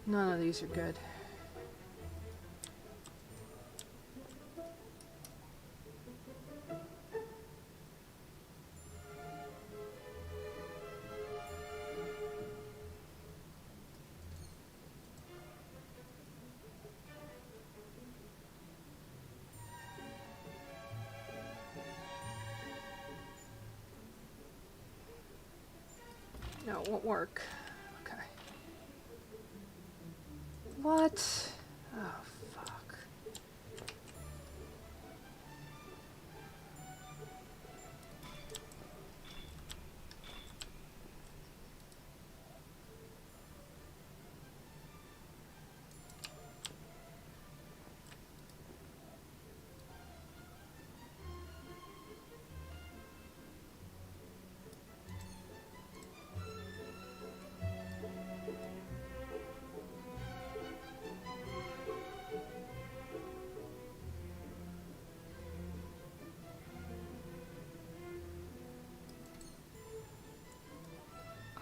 None of these are good. No, it won't work. Okay. What? Oh, fuck.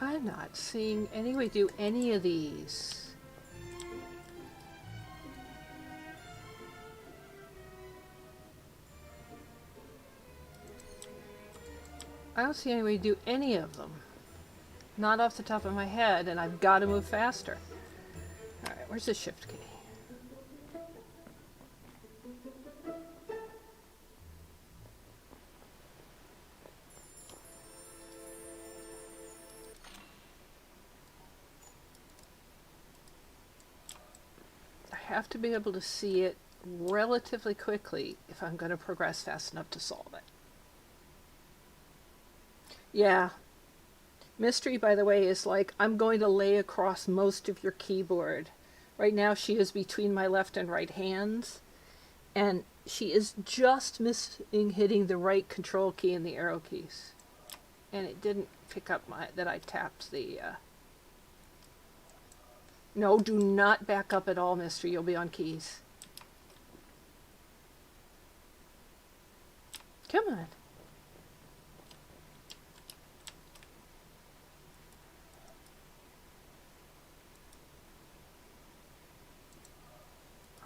I'm not seeing any way to do any of these. I don't see any way to do any of them. Not off the top of my head, and I've got to move faster. Alright, where's the shift key? I have to be able to see it relatively quickly if I'm going to progress fast enough to solve it. Yeah. Mystery, by the way, is like, I'm going to lay across most of your keyboard. Right now she is between my left and right hands, and she is just missing hitting the right control key and the arrow keys. And it didn't pick up that I tapped the... No, do not back up at all, Mystery. You'll be on keys. Come on.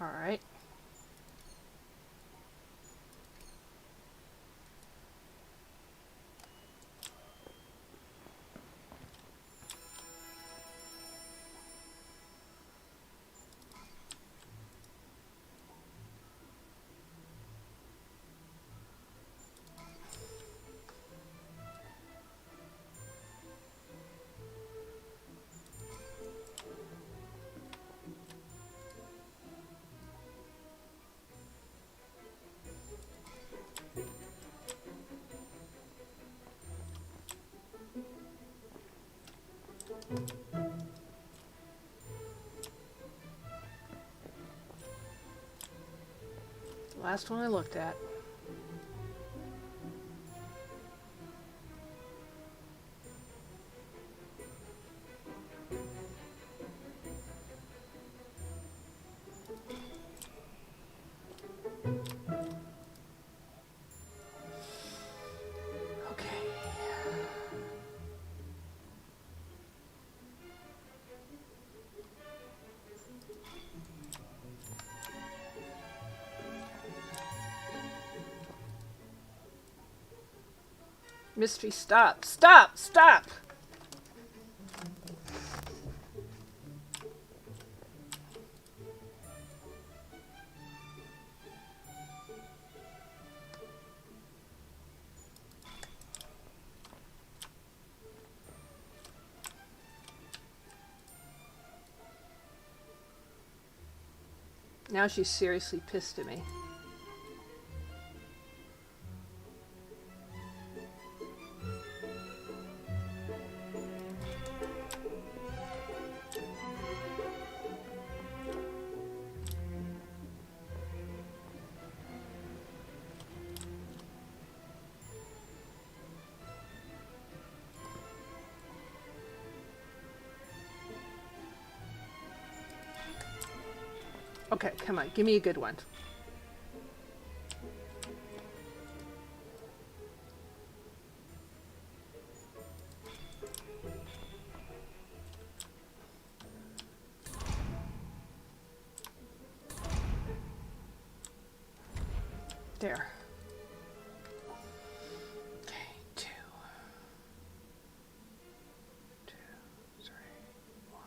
All right. Last one I looked at. Mystery, stop! Stop! Stop! Now she's seriously pissed at me. Okay, come on, give me a good one. There. Okay, 2, 2, 3, 1.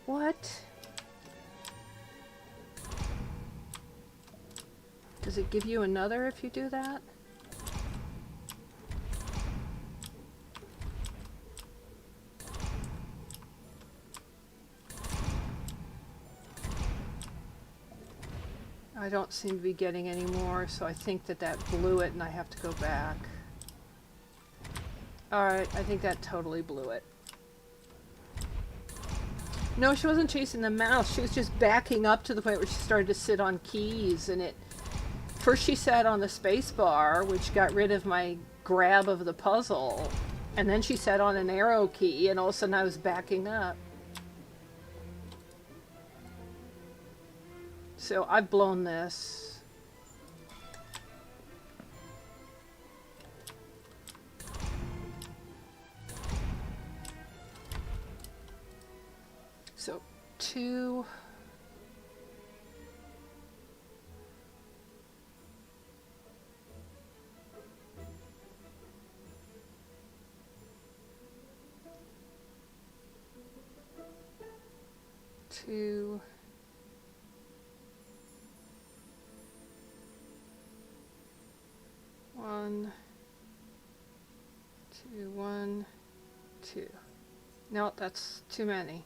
What? Does it give you another if you do that? I don't seem to be getting any more, so I think that that blew it and I have to go back. Alright, I think that totally blew it. No, she wasn't chasing the mouse. She was just backing up to the point where she started to sit on keys, and it... First she sat on the space bar, which got rid of my grab of the puzzle, and then she sat on an arrow key, and all of a sudden I was backing up. So I've blown this. So 2... 2... 1, 2, 1, 2. No, that's too many.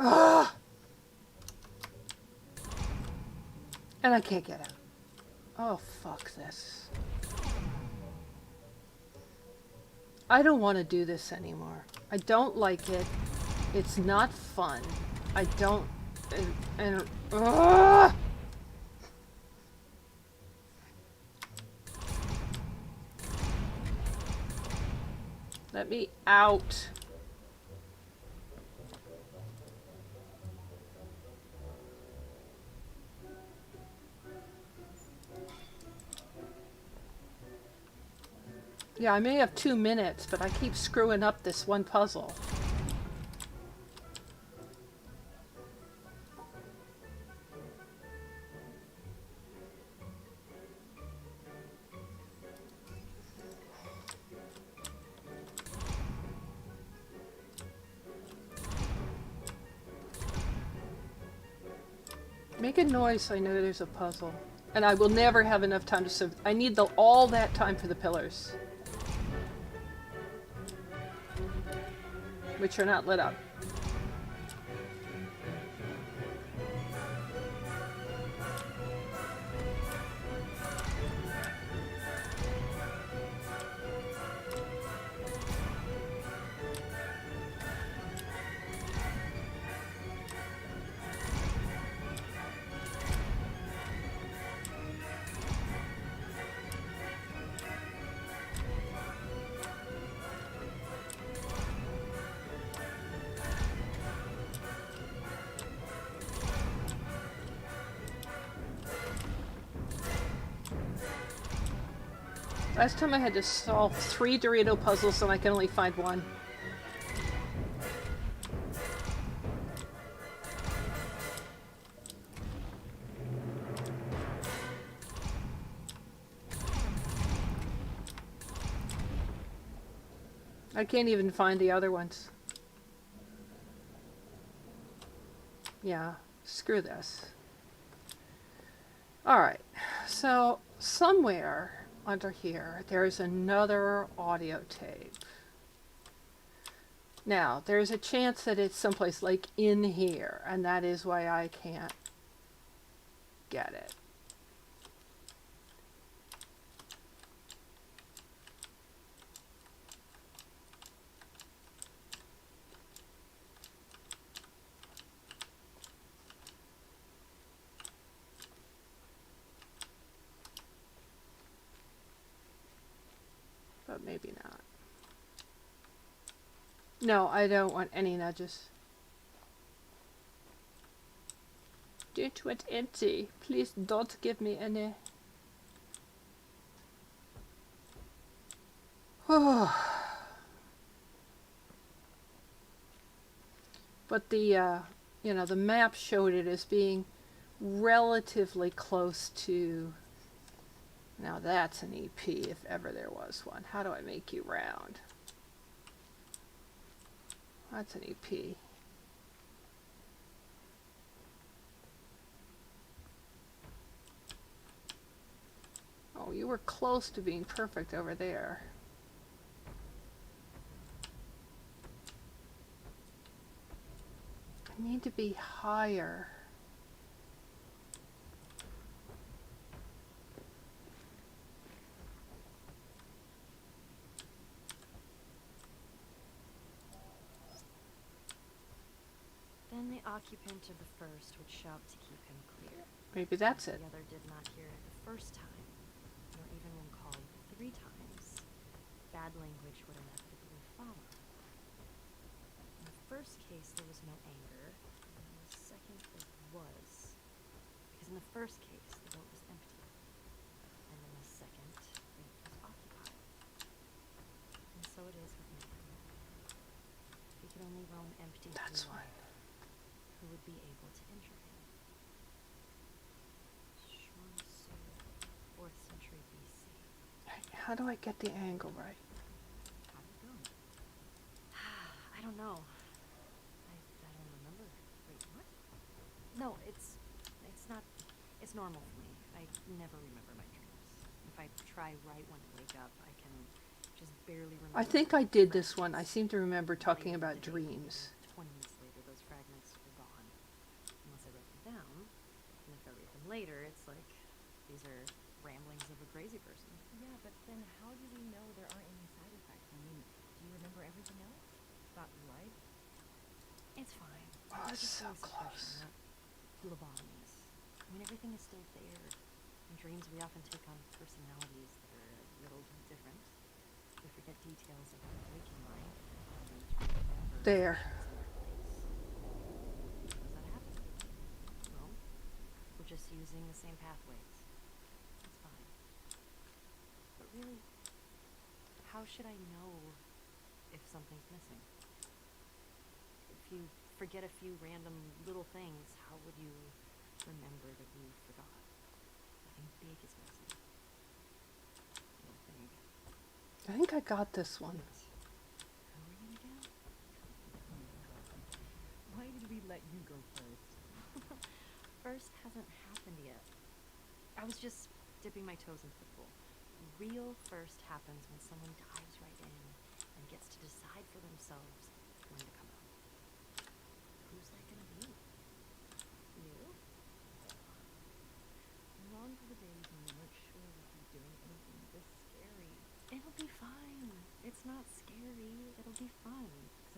Ah! And I can't get out. Oh, fuck this. I don't want to do this anymore. I don't like it. It's not fun. I don't... Let me out. Yeah, I may have 2 minutes, but I keep screwing up this one puzzle. Make a noise so I know there's a puzzle. And I will never have enough time to serve. I need all that time for the pillars. which are not lit up. Last time I had to solve 3 Dorito puzzles and I can only find one. I can't even find the other ones. Yeah, screw this. Alright, so somewhere under here there's another audio tape. Now, there's a chance that it's someplace like in here, and that is why I can't get it. But maybe not. No, I don't want any nudges. Don't want empty. Please don't give me any. But the, you know, the map showed it as being relatively close to. Now that's an EP if ever there was one. How do I make you round? That's an EP. Oh, you were close to being perfect over there. I need to be higher. Then the occupant of the first would shout to keep him clear. Maybe that's it. The other did not hear it the first time, nor even when called 3 times. Bad language would inevitably follow. In the first case, there was no anger, and in the second, there was. Because in the first case, the boat was empty, and in the second, it was occupied. And so it is with man. If he could only roam empty That's through why. life, who would be able to injure him? Chuang-Tzu, 4th century BC. How do I get the angle right? How'd it go? I don't know. I don't remember. Wait, what? No, it's not. It's normal for me. I never remember my dreams. If I try right when I wake up, I can just barely remember. I think I did this one. I seem to remember talking about dreams. 20 minutes later, those fragments were gone. Unless I wrote them down. And if I read them later, it's like, these are ramblings of a crazy person. Yeah, but then how do we know there aren't any side effects? I mean, do you remember everything else about your life? It's fine. Oh, They're it's just so voice suppression, close. not lobotomies. I mean, everything is still there. In dreams, we often take on personalities that are a little different. We forget details of our waking life. And remember There. things in our place. How does that happen? Well, we're just using the same pathways. It's fine. But really, how should I know if something's missing? If you forget a few random little things, how would you remember that you forgot? Nothing big is missing. I don't think. I think I got this one. Who are you again? Why did we let you go first? First hasn't happened yet. I was just dipping my toes into the pool. Real first happens when someone dives right in and gets to decide for themselves when to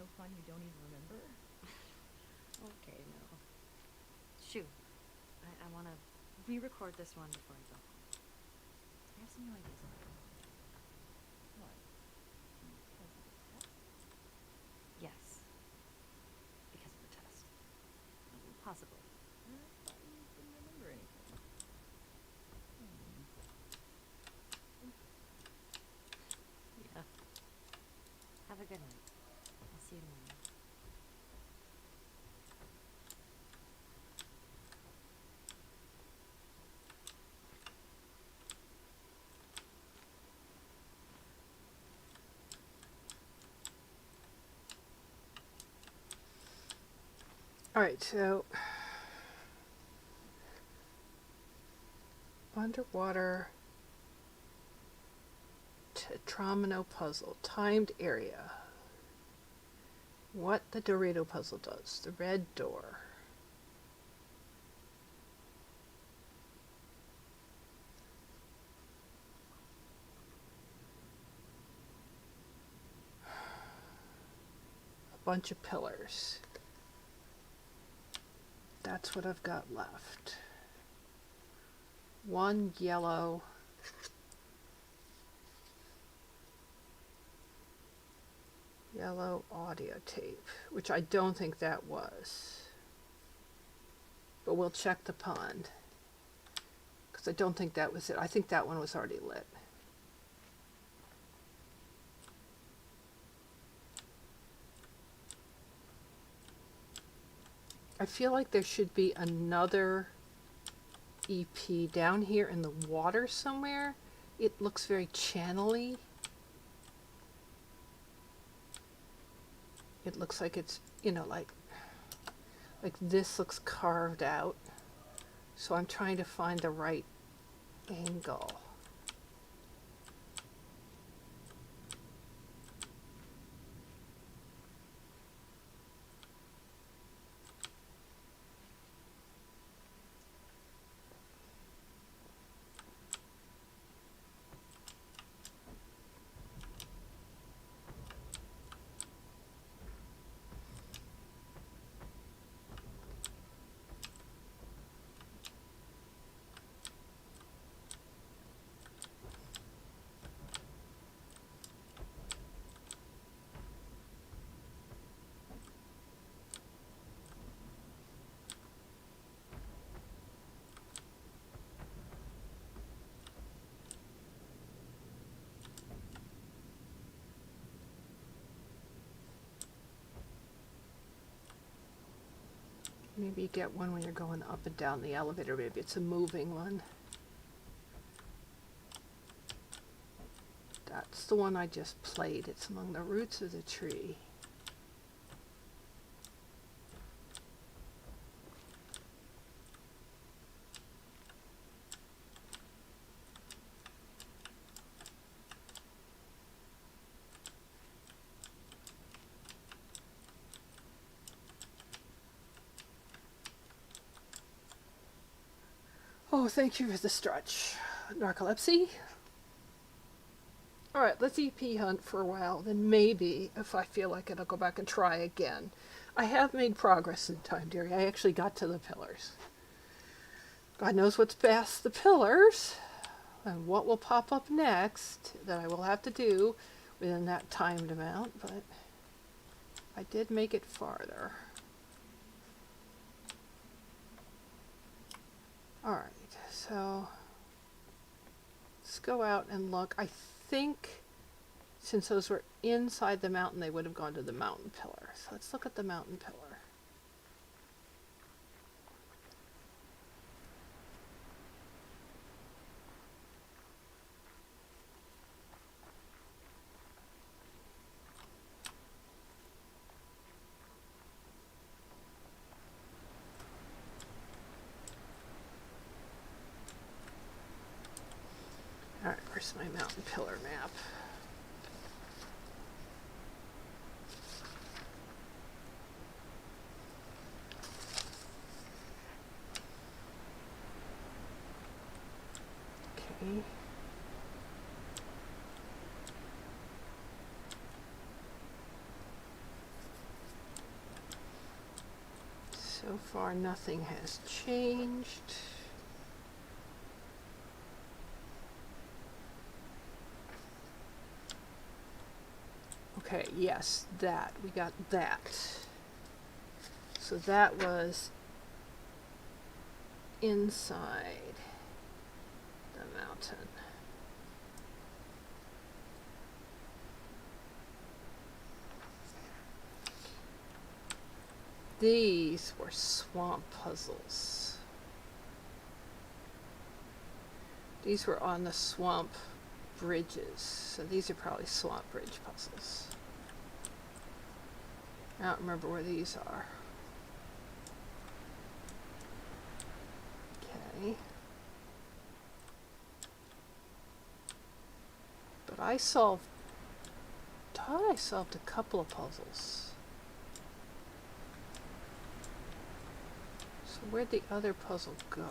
so fun you don't even remember? Okay, no. Shoo. I want to re-record this one before I go home. I have some new ideas about it. What? Because of the test? Yes. Because of the test. Possibly. I thought you didn't remember anything. Yeah. Have a good night. I'll see you tomorrow. All right, so underwater Tetromino puzzle, timed area. What the Dorito puzzle does. The red door. A bunch of pillars. That's what I've got left. One yellow audio tape, which I don't think that was. But we'll check the pond, because I don't think that was it. I think that one was already lit. I feel like there should be another EP down here in the water somewhere. It looks very channel-y. It looks like it's, you know, like this looks carved out. So I'm trying to find the right angle. Maybe you get one when you're going up and down the elevator. Maybe it's a moving one. That's the one I just played. It's among the roots of the tree. Oh, thank you for the stretch. Narcolepsy. Alright, let's EP hunt for a while. Then maybe, if I feel like it, I'll go back and try again. I have made progress in time, dearie. I actually got to the pillars. God knows what's past the pillars and what will pop up next that I will have to do within that timed amount, but I did make it farther. Alright, so let's go out and look. I think since those were inside the mountain, they would have gone to the mountain pillar. So let's look at the mountain pillar. Alright, where's my mountain pillar map? Okay. So far, nothing has changed. Okay, yes, that. We got that. So that was inside the mountain. These were swamp puzzles. These were on the swamp bridges. So these are probably swamp bridge puzzles. I don't remember where these are. Okay. But I thought I solved a couple of puzzles. So where'd the other puzzle go?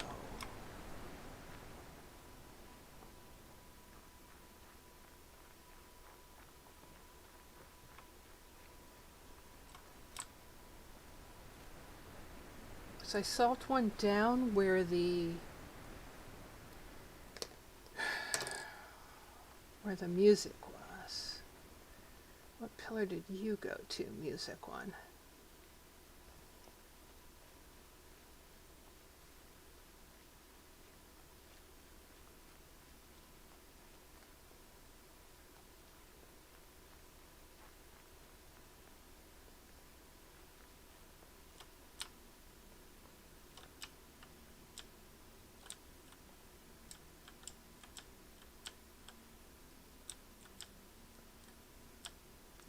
So I solved one down where the music was. What pillar did you go to, music one?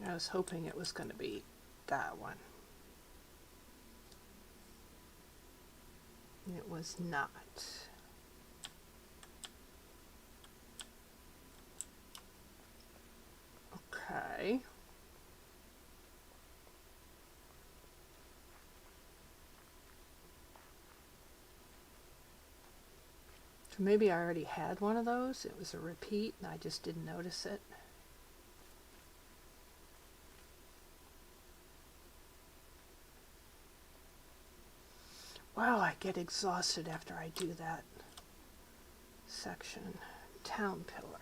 I was hoping it was going to be that one. It was not. Okay. So maybe I already had one of those. It was a repeat and I just didn't notice it. Wow, I get exhausted after I do that section. Town pillar.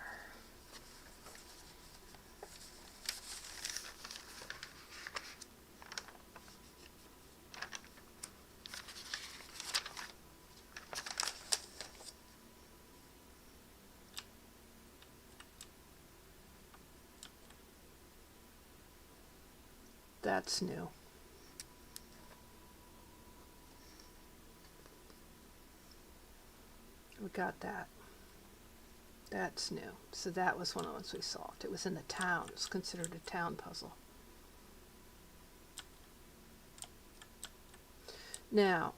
That's new. We got that. That's new. So that was one of the ones we solved. It was in the town. It's considered a town puzzle. Now,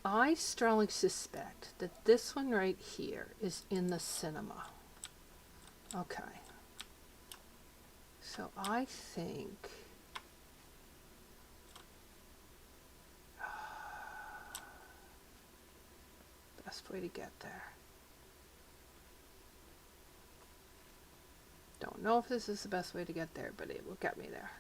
I strongly suspect that this one right here is in the cinema. Okay. So I think best way to get there. Don't know if this is the best way to get there, but it will get me there.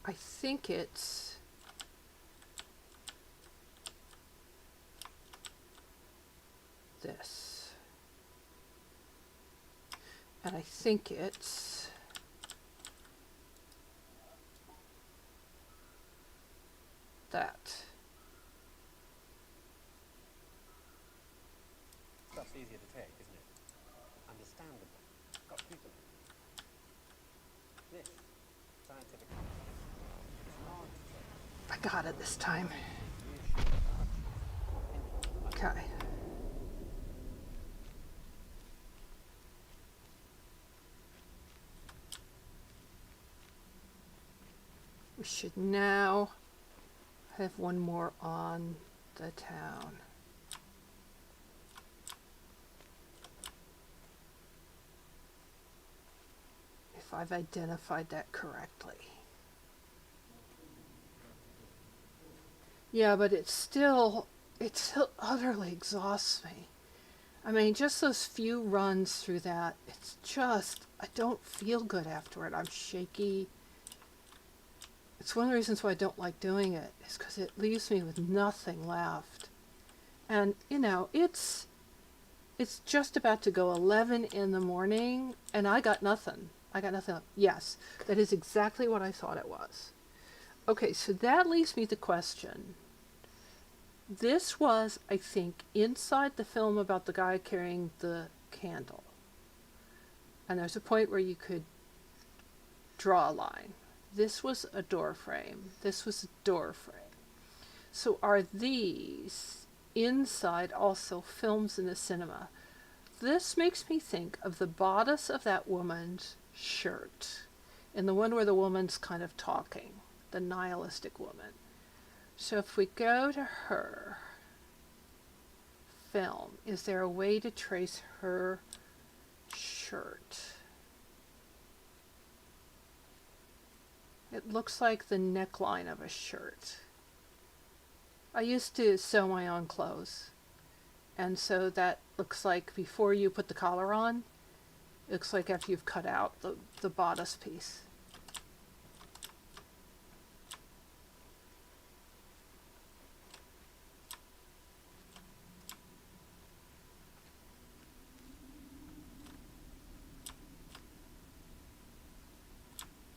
I think it's this. And I think it's that. Stuff's easier to take, isn't it? Understandable. Got people in it. This scientific it's hard to take. I got it this time. Okay. We should now have one more on the town. If if I've identified that correctly. Yeah, but it still utterly exhausts me. I mean, just those few runs through that, it's just, I don't feel good afterward. I'm shaky. It's one of the reasons why I don't like doing it, is because it leaves me with nothing left. And, you know, it's just about to go 11 in the morning, and I got nothing. I got nothing. Yes, that is exactly what I thought it was. Okay, so that leaves me the question. This was, I think, inside the film about the guy carrying the candle. And there's a point where you could draw a line. This was a door frame. This was a door frame. So are these inside also films in the cinema? This makes me think of the bodice of that woman's shirt, and the one where the woman's kind of talking, the nihilistic woman. So if we go to her film, is there a way to trace her shirt? It looks like the neckline of a shirt. I used to sew my own clothes, and so that looks like before you put the collar on, it looks like after you've cut out the bodice piece.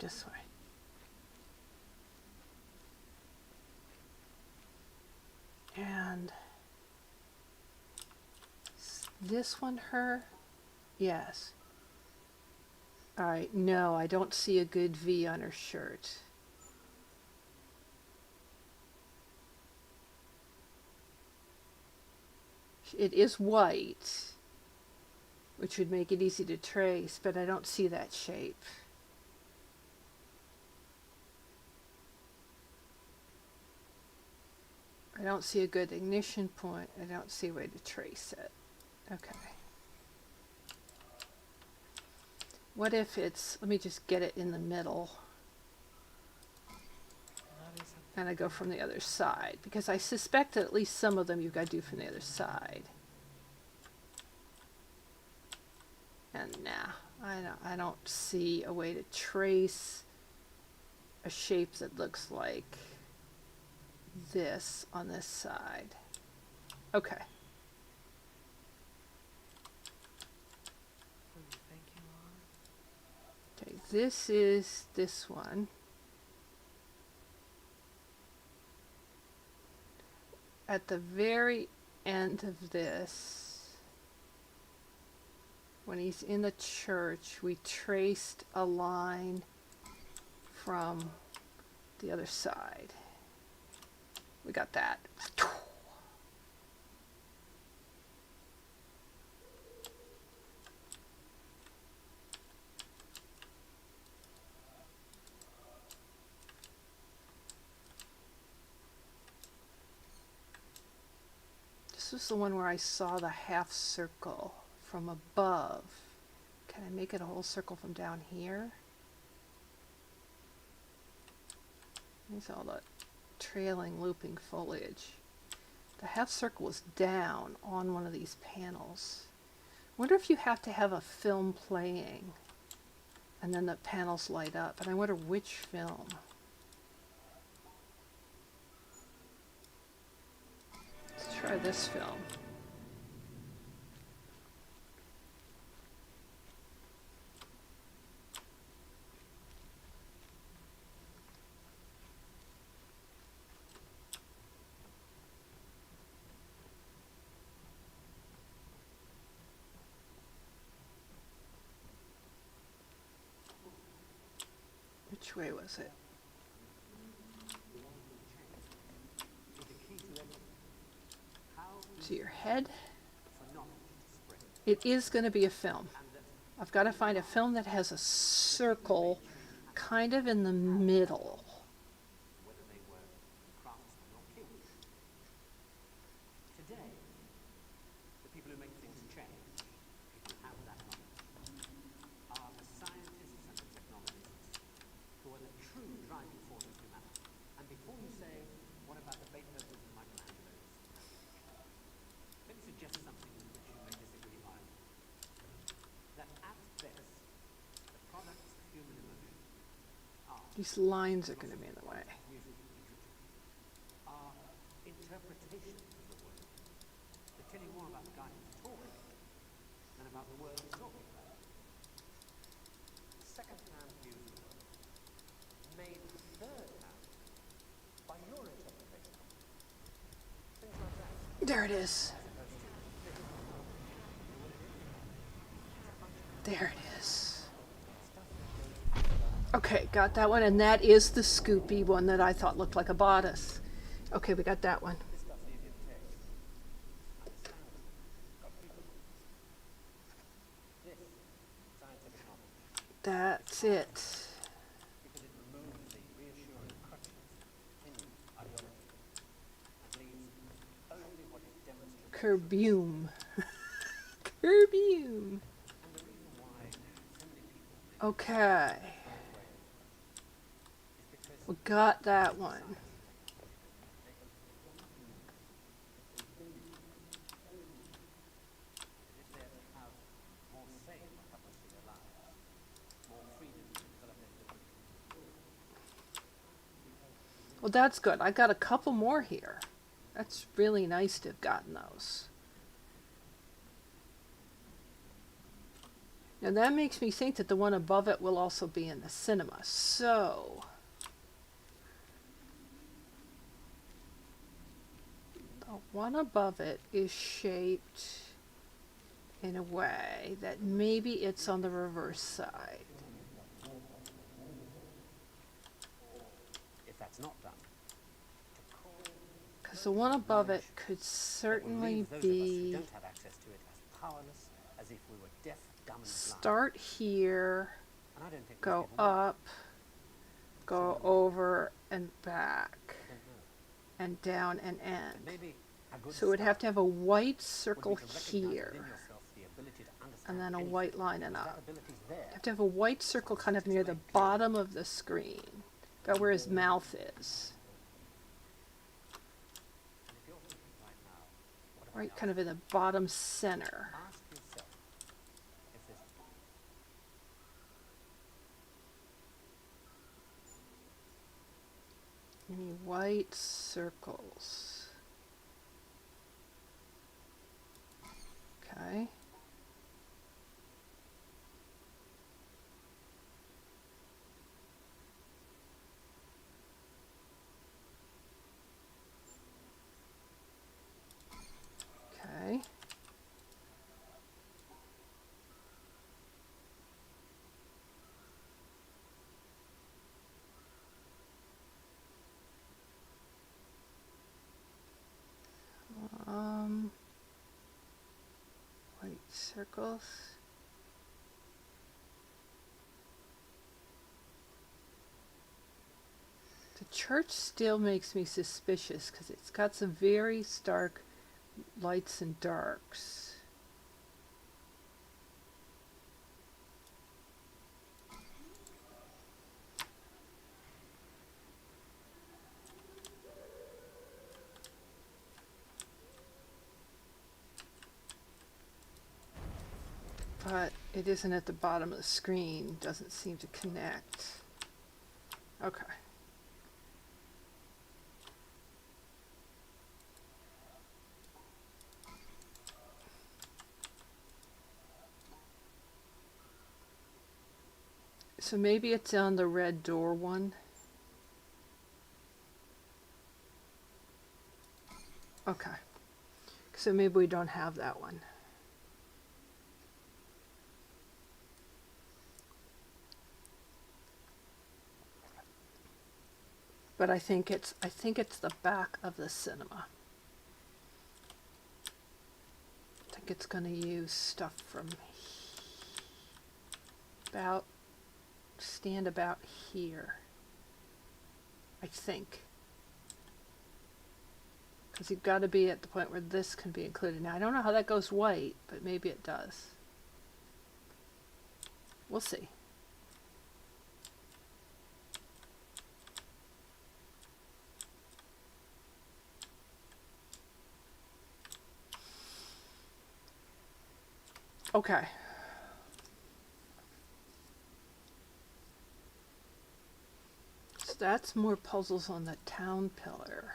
This way. And this one her? Yes. Alright, no, I don't see a good V on her shirt. It is white, which would make it easy to trace, but I don't see that shape. I don't see a good ignition point. I don't see a way to trace it. Okay. What if it's, let me just get it in the middle. And I go from the other side, because I suspect that at least some of them you've got to do from the other side. And nah, I don't see a way to trace a shape that looks like this on this side. Okay. Okay, this is this one. At the very end of this, when he's in the church, we traced a line from the other side. We got that. This was the one where I saw the half circle from above. Can I make it a whole circle from down here? There's all the trailing, looping foliage. The half circle was down on one of these panels. Wonder if you have to have a film playing and then the panels light up. And I wonder which film. Let's try this film. Which way was it? To your head? It is going to be a film. I've got to find a film that has a circle kind of in the middle. Today, the people who make things change, people who have that knowledge, are the scientists and the These lines are going to be in the way. Music literature. Our interpretation of the word. They tell you more about the guy who's talking than about the word he's talking about. Second-hand views of the world, made third-hand by your interpretation of it. Things like that. There it is. There it is. Okay, got that one, and that is the scoopy one that I thought looked like a bodice. Okay, we got that one. This stuff's easier to take. Understandable. Got people. This, scientific knowledge. That's it. Because it removes the reassuring crutches, opinion, ideology, and leaves only what is demonstrated. Kerbium. Kerbium. And the reason why so many people Okay, is because we got that one. if they're to have more say in what happens to their lives, more freedom to develop their abilities. Well, that's good. I got a couple more here. That's really nice to have gotten those. Now that makes me think that the one above it will also be in the cinema. So, the one above it is shaped in a way that maybe it's on the reverse side. If that's not done, to call Because the one above it could that will certainly leave those of us who be don't have access to it as powerless as if we were deaf, dumb, and blind. start here, And I don't think go these people up, go over and back, I don't know. and down and But end. maybe a good So we'd have to have a white circle would be to recognize here, within yourself the ability to understand and then a anything, white line and because up. that ability's there. Have to have a white circle kind of near the bottom of the screen, about where his mouth is. And if you're thinking right now, what have I Right done? kind of in the bottom center. Ask yourself if there's Any white circles. Okay. Okay. White circles. The church still makes me suspicious because it's got some very stark lights and darks. But it isn't at the bottom of the screen, doesn't seem to connect. Okay. So maybe it's on the red door one. Okay. So maybe we don't have that one. But I think it's the back of the cinema. I think it's going to use stuff from stand about here. I think. Because you've got to be at the point where this can be included. Now I don't know how that goes white, but maybe it does. We'll see. Okay. That's more puzzles on the town pillar.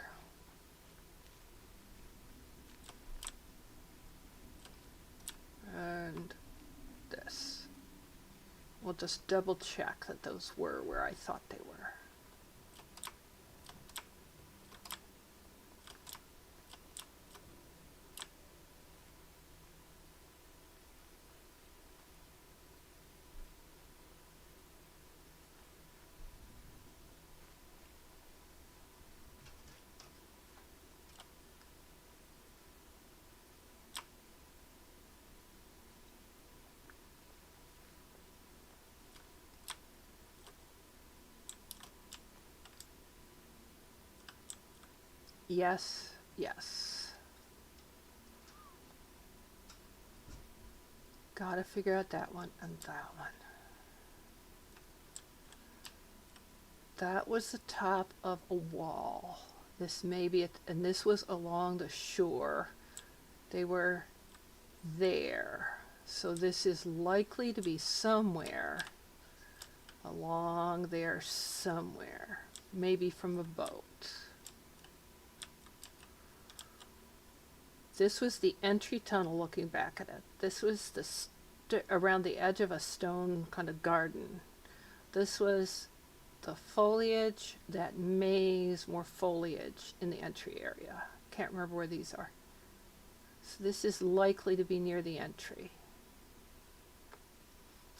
And this. We'll just double check that those were where I thought they were. Yes, yes. Gotta figure out that one and that one. That was the top of a wall. This may be it, and this was along the shore. They were there. So this is likely to be somewhere along there somewhere. Maybe from a boat. This was the entry tunnel looking back at it. This was the around the edge of a stone kind of garden. This was the foliage, that maze, more foliage in the entry area. Can't remember where these are. So this is likely to be near the entry.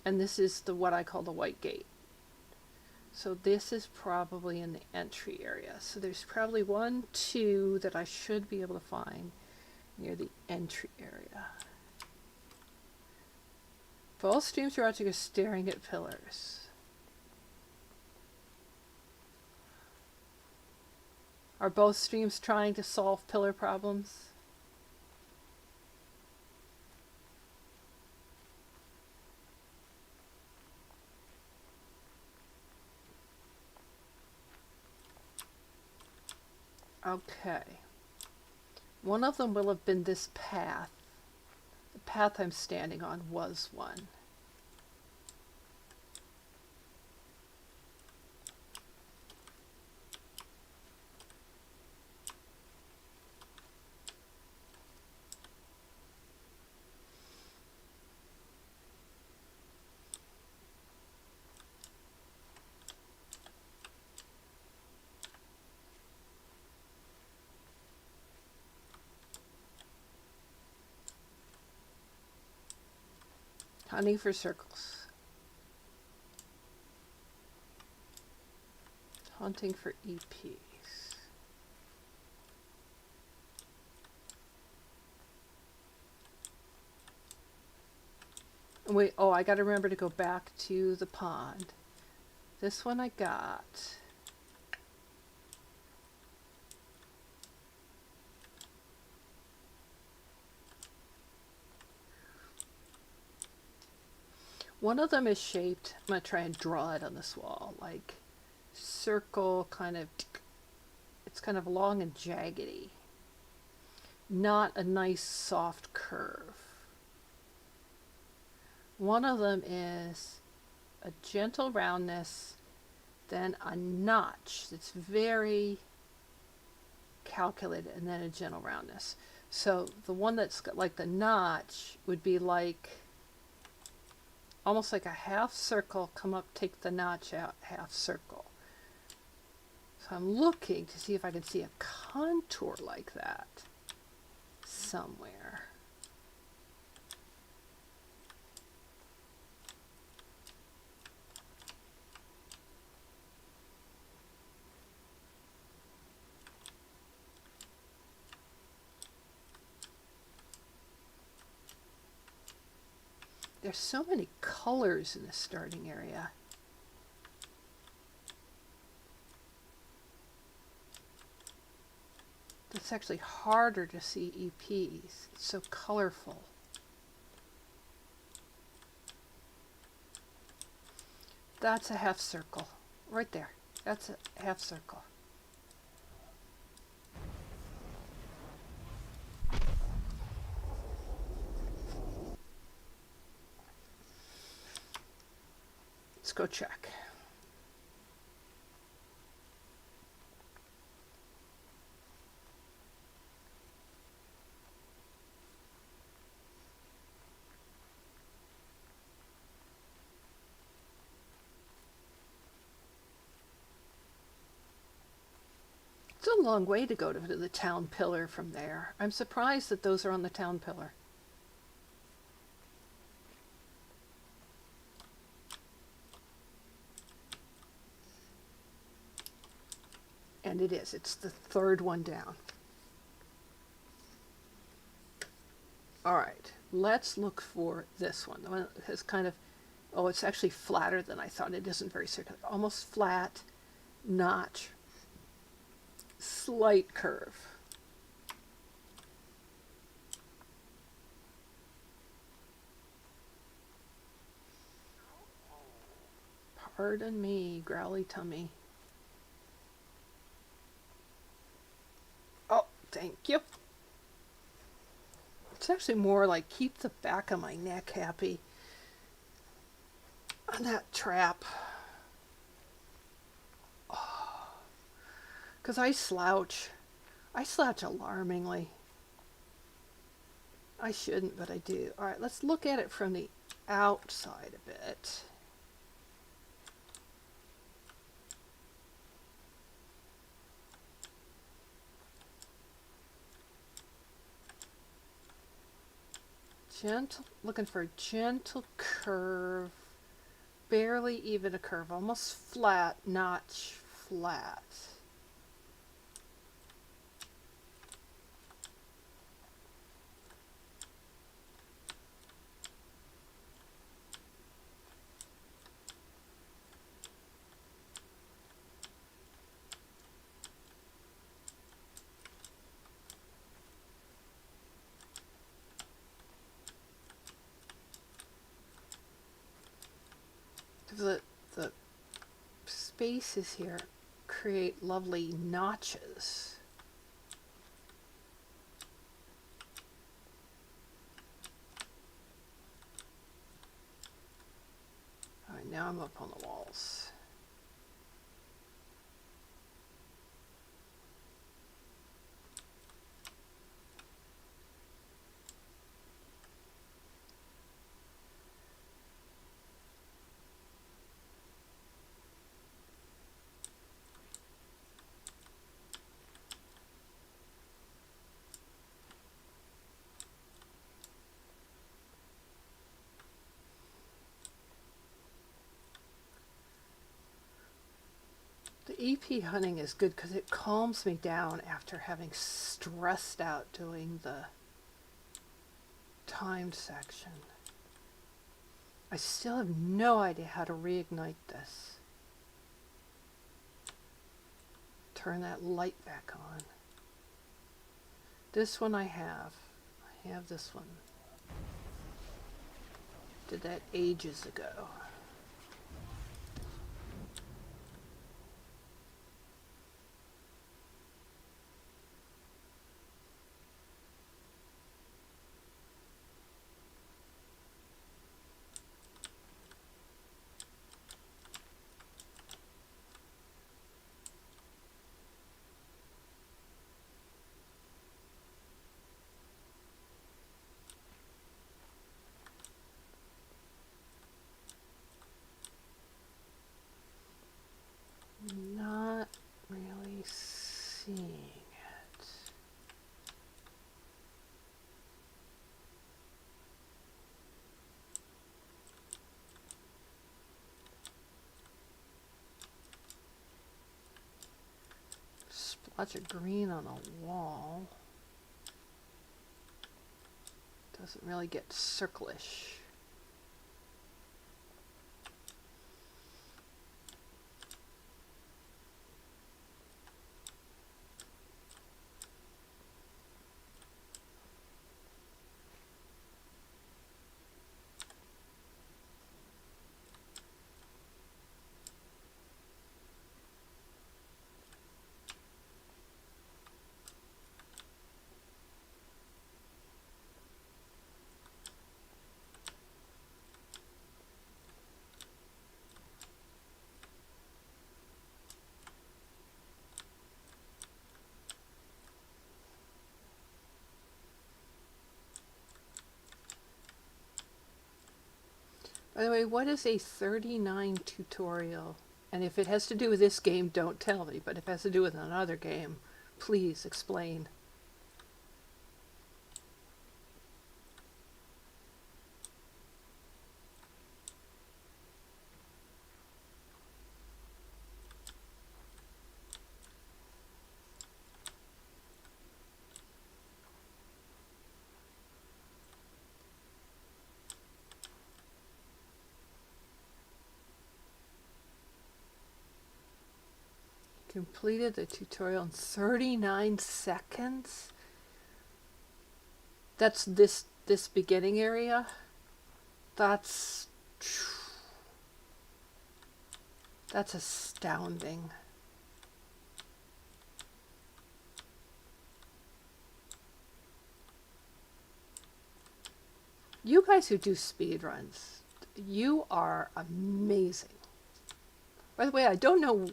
And this is the what I call the white gate. So this is probably in the entry area. So there's probably 1, 2 that I should be able to find near the entry area. Both streams are actually staring at pillars. Are both streams trying to solve pillar problems? Okay. One of them will have been this path. The path I'm standing on was one. Hunting for circles. Hunting for EPs. Wait, oh, I gotta remember to go back to the pond. This one I got. One of them is shaped, I'm going to try and draw it on this wall, like circle kind of, it's kind of long and jaggedy. Not a nice soft curve. One of them is a gentle roundness, then a notch that's very calculated, and then a gentle roundness. So the one that's got like the notch would be like almost like a half circle, come up, take the notch out, half circle. So I'm looking to see if I can see a contour like that somewhere. There's so many colors in the starting area. It's actually harder to see EPs. It's so colorful. That's a half circle. Right there. That's a half circle. Let's go check. a long way to go to the town pillar from there. I'm surprised that those are on the town pillar. And it is. It's the third one down. All right, let's look for this one. The one that has kind of, oh, it's actually flatter than I thought. It isn't very circular. Almost flat, notch, slight curve. Pardon me, growly tummy. Oh, thank you. It's actually more like keep the back of my neck happy on that trap. Because I slouch. I slouch alarmingly. I shouldn't, but I do. All right, let's look at it from the outside a bit. Gentle, looking for a gentle curve, barely even a curve, almost flat, notch flat. The spaces here create lovely notches. All right, now I'm up on the walls. The EP hunting is good because it calms me down after having stressed out doing the timed section. I still have no idea how to reignite this. Turn that light back on. This one I have. I have this one. Did that ages ago. Not really seeing it. Splotch of green on a wall. Doesn't really get circlish. By the way, what is a 39 tutorial? And if it has to do with this game, don't tell me. But if it has to do with another game, Please explain. Completed the tutorial in 39 seconds. That's this beginning area. That's astounding. You guys who do speed runs, you are amazing. By the way, I don't know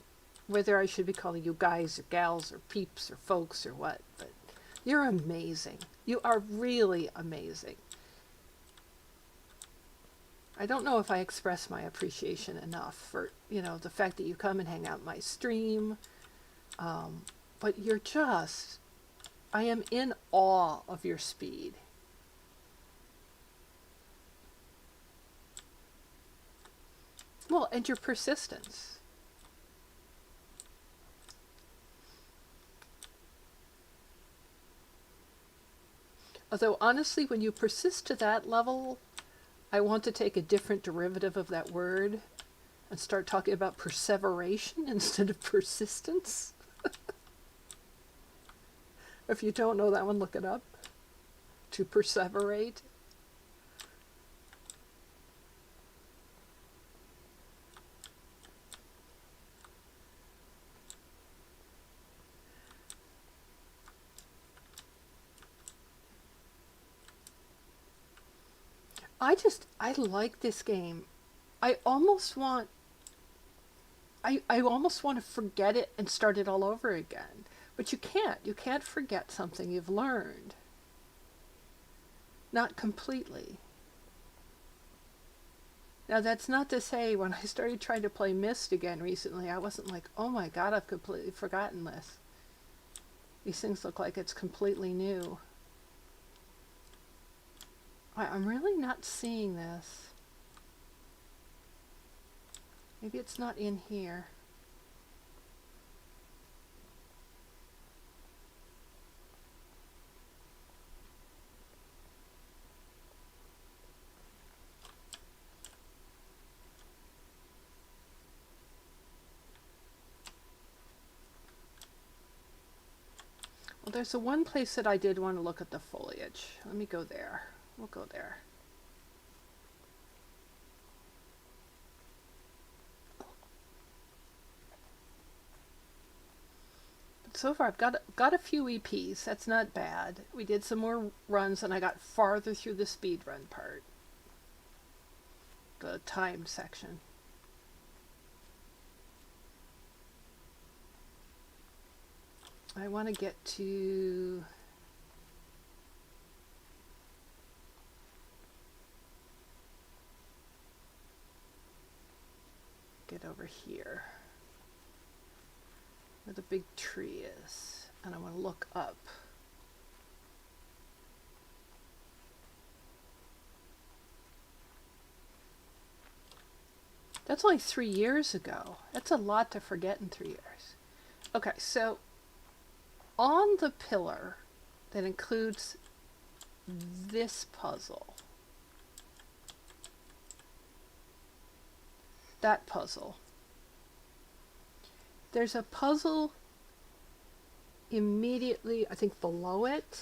whether I should be calling you guys or gals or peeps or folks or what, but you're amazing. You are really amazing. I don't know if I express my appreciation enough for, the fact that you come and hang out my stream. But you're just, I am in awe of your speed. Well, and your persistence. Although, honestly, when you persist to that level, I want to take a different derivative of that word and start talking about perseveration instead of persistence. If you don't know that one, look it up. To perseverate. I like this game. I almost want to forget it and start it all over again. But you can't. You can't forget something you've learned. Not completely. Now, that's not to say when I started trying to play Myst again recently, I wasn't like, oh my god, I've completely forgotten this. These things look like it's completely new. I'm really not seeing this. Maybe it's not in here. Well, there's the one place that I did want to look at the foliage. Let me go there. We'll go there. But so far, I've got a few EPs. That's not bad. We did some more runs, and I got farther through the speed run part. The timed section. I want to get to... get over here where the big tree is, and I want to look up. That's only 3 years ago. That's a lot to forget in 3 years. Okay, so on the pillar that includes this puzzle, that puzzle, there's a puzzle immediately, I think, below it.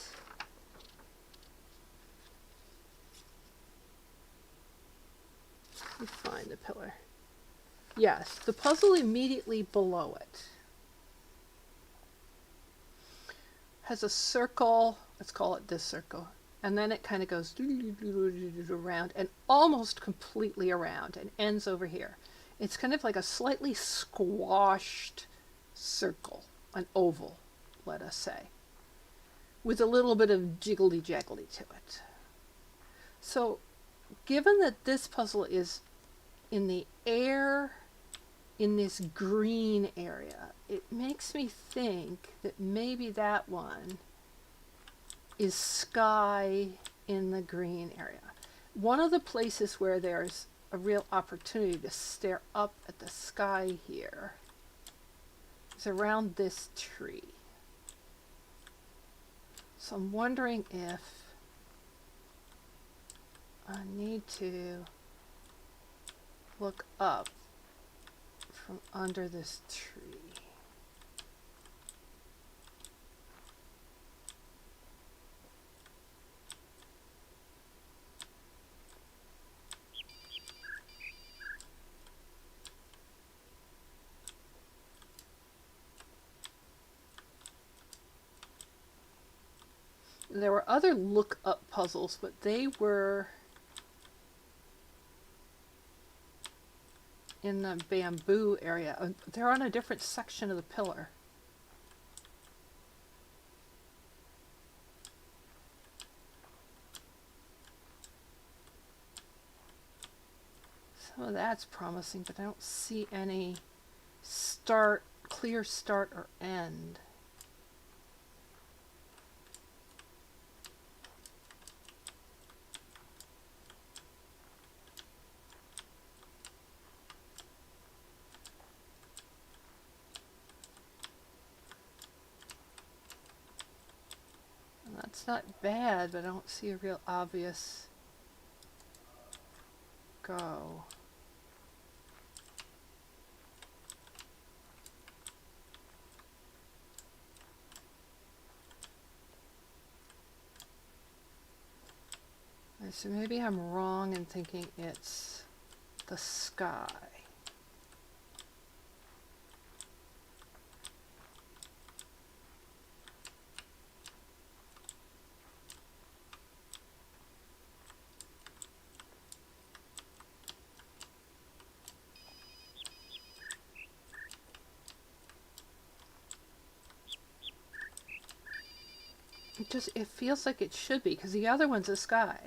Let me find the pillar. Yes, the puzzle immediately below it has a circle, let's call it this circle, and then it kind of goes around and almost completely around and ends over here. It's kind of like a slightly squashed circle, an oval, let us say, with a little bit of jiggly-jaggly to it. So, given that this puzzle is in the air in this green area. It makes me think that maybe that one is sky in the green area. One of the places where there's a real opportunity to stare up at the sky here is around this tree. So I'm wondering if I need to look up from under this tree. There were other look-up puzzles, but they were in the bamboo area. They're on a different section of the pillar. Some of that's promising, but I don't see any clear start or end. That's not bad, but I don't see a real obvious go. So maybe I'm wrong in thinking it's the sky. It feels like it should be, because the other one's a sky.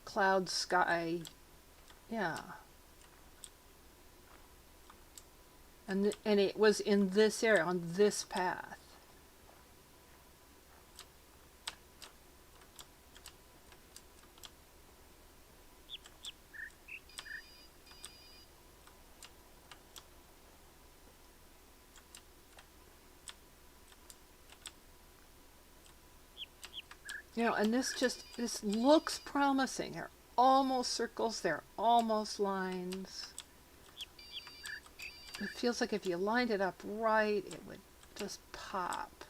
Cloud, sky, yeah. And it was in this area, on this path. You know, and this looks promising. They're almost circles, they're almost lines. It feels like if you lined it up right, it would just pop.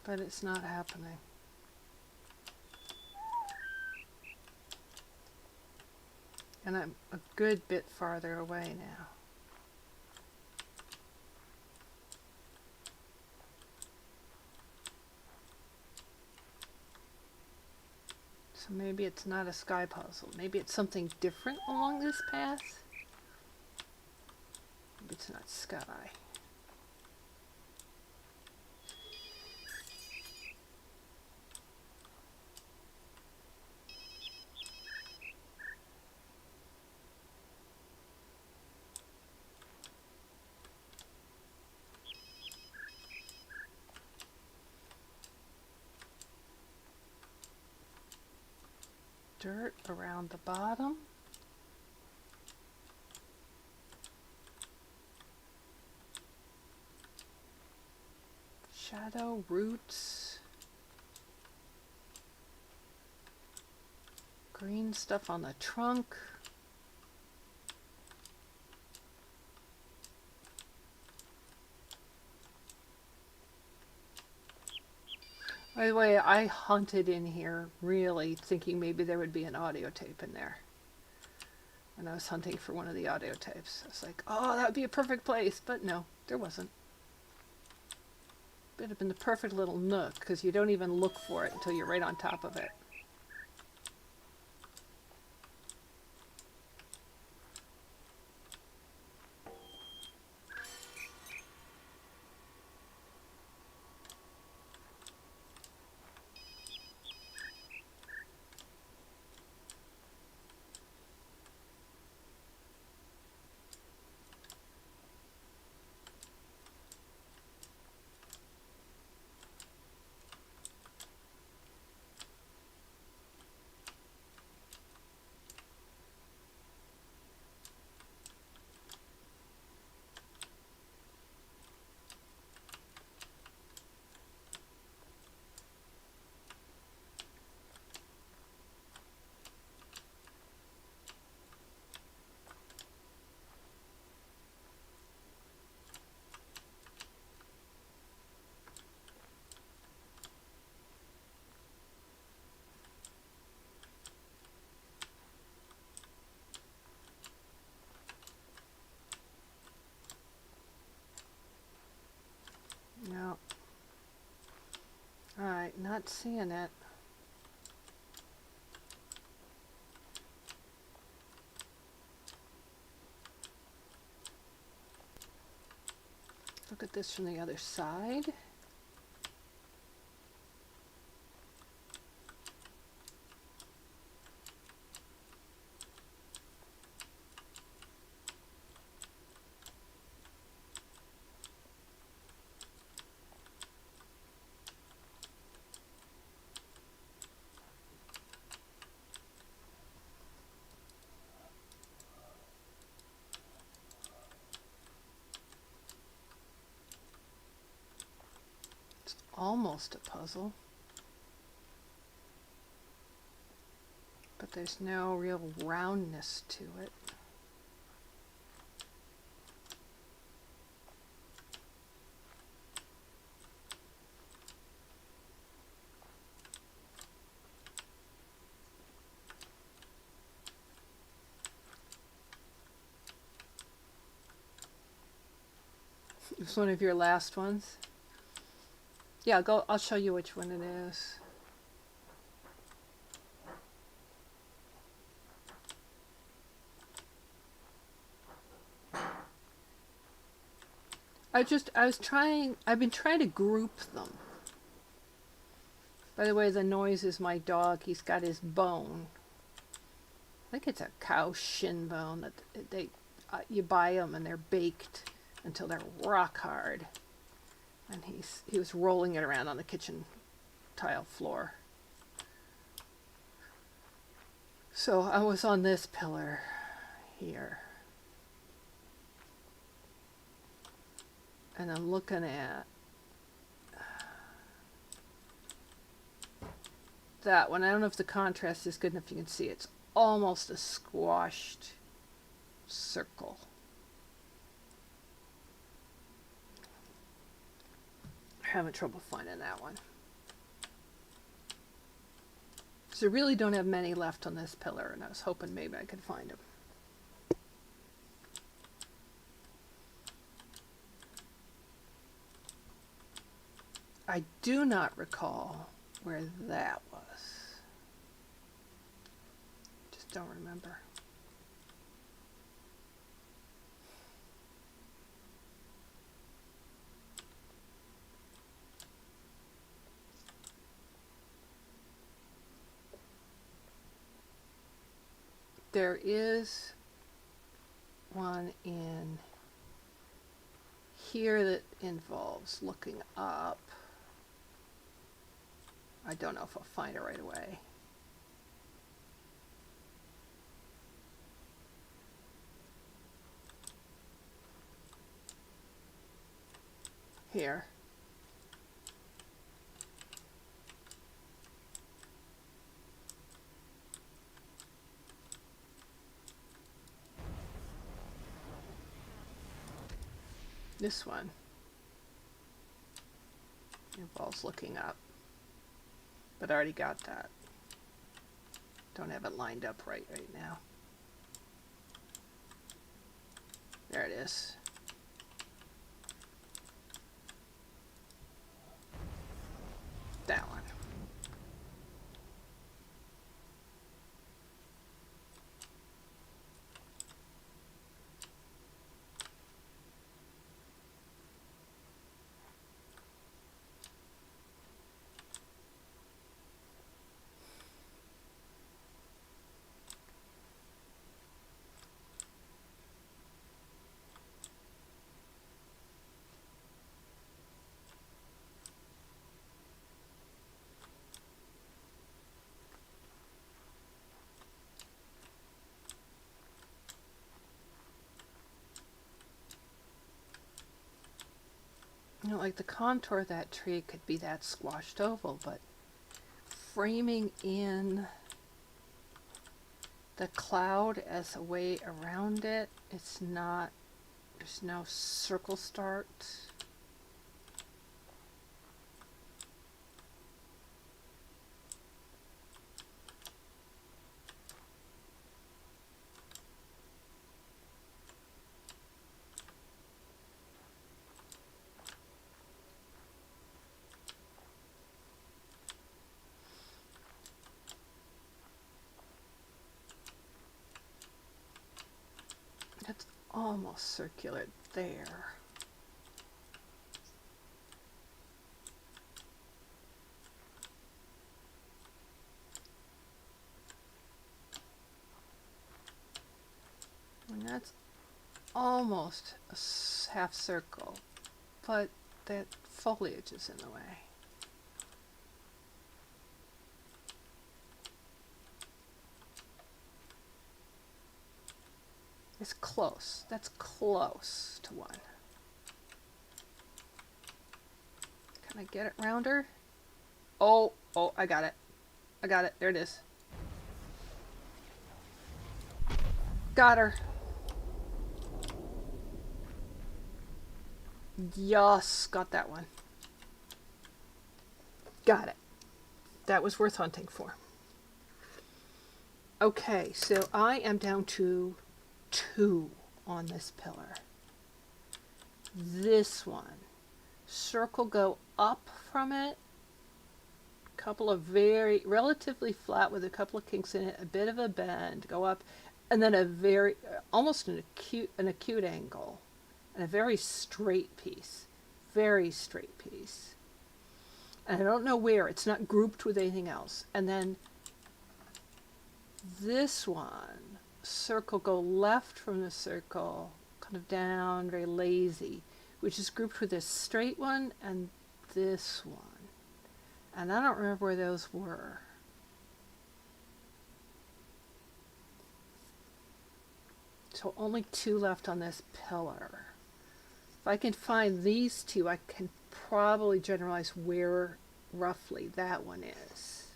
But it's not happening. And I'm a good bit farther away now. So maybe it's not a sky puzzle. Maybe it's something different along this path. Maybe it's not sky. Dirt around the bottom. Shadow, roots. Green stuff on the trunk. By the way, I hunted in here really thinking maybe there would be an audio tape in there. When I was hunting for one of the audio tapes. I was like, oh, that would be a perfect place. But no, there wasn't. It would have been the perfect little nook, because you don't even look for it until you're right on top of it. not seeing it. Look at this from the other side. Almost a puzzle, but there's no real roundness to it. It's one of your last ones. Yeah, I'll show you which one it is. I've been trying to group them. By the way, the noise is my dog. He's got his bone. I think it's a cow shin bone that you buy them and they're baked until they're rock hard. And he was rolling it around on the kitchen tile floor. So I was on this pillar here. And I'm looking at that one. I don't know if the contrast is good enough. You can see it's almost a squashed circle. Having trouble finding that one. So I really don't have many left on this pillar, and I was hoping maybe I could find them. I do not recall where that was. Just don't remember. There is one in here that involves looking up. I don't know if I'll find it right away. Here. This one involves looking up, but I already got that. Don't have it lined up right now. There it is. That one. You know, like the contour of that tree could be that squashed oval, but framing in the cloud as a way around it, it's not, there's no circle start. almost circular there. And that's almost a half circle, but that foliage is in the way. It's close. That's close to one. Can I get it rounder? Oh, I got it. I got it. There it is. Got her. Yes, got that one. Got it. That was worth hunting for. Okay, so I am down to 2 on this pillar. This one. Circle, go up from it. Couple of very relatively flat with a couple of kinks in it, a bit of a bend, go up, and then a very almost an acute angle, and a very straight piece. Very straight piece. And I don't know where, it's not grouped with anything else. And then this one, circle, go left from the circle, kind of down, very lazy, which is grouped with this straight one and this one. And I don't remember where those were. So only 2 left on this pillar. If I can find these 2, I can probably generalize where roughly that one is.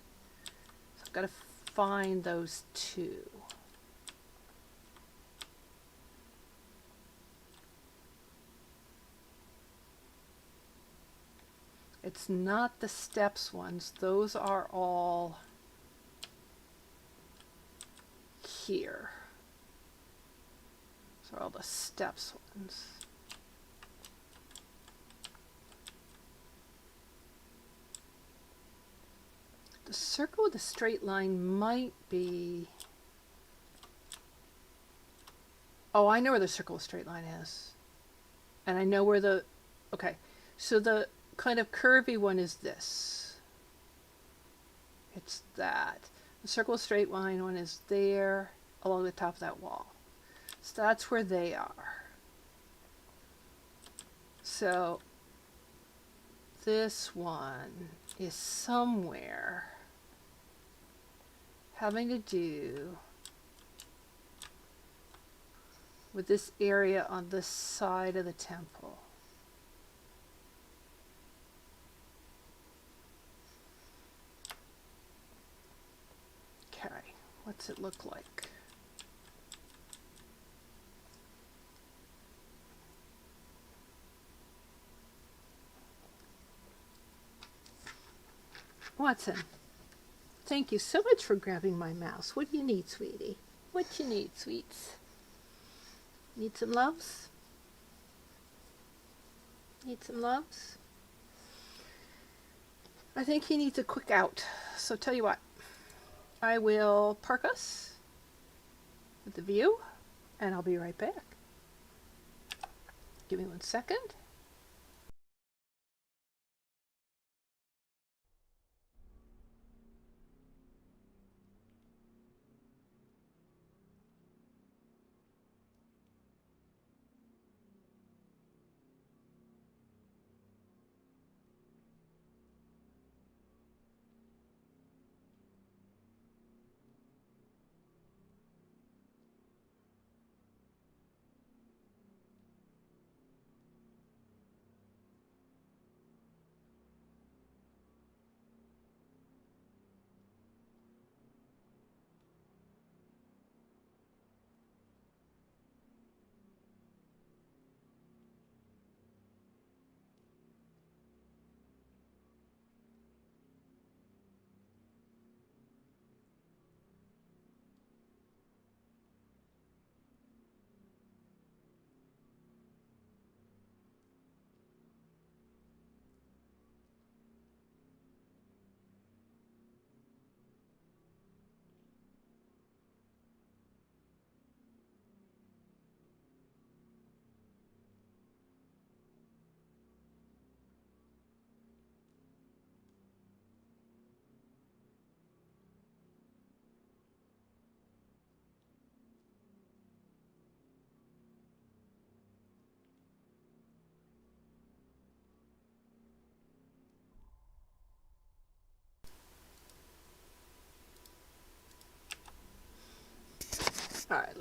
So I've got to find those 2. It's not the steps ones. Those are all here. Those are all the steps ones. The circle with the straight line might be... Oh, I know where the circle with straight line is. And I know where the... Okay, so the kind of curvy one is this. It's that. The circle straight line one is there along the top of that wall. So that's where they are. So this one is somewhere having to do with this area on this side of the temple. Okay, what's it look like? Watson, thank you so much for grabbing my mouse. What do you need, sweetie? What you need, sweets? Need some loves? Need some loves? I think he needs a quick out. So tell you what, I will park us with the view, and I'll be right back. Give me 1 second.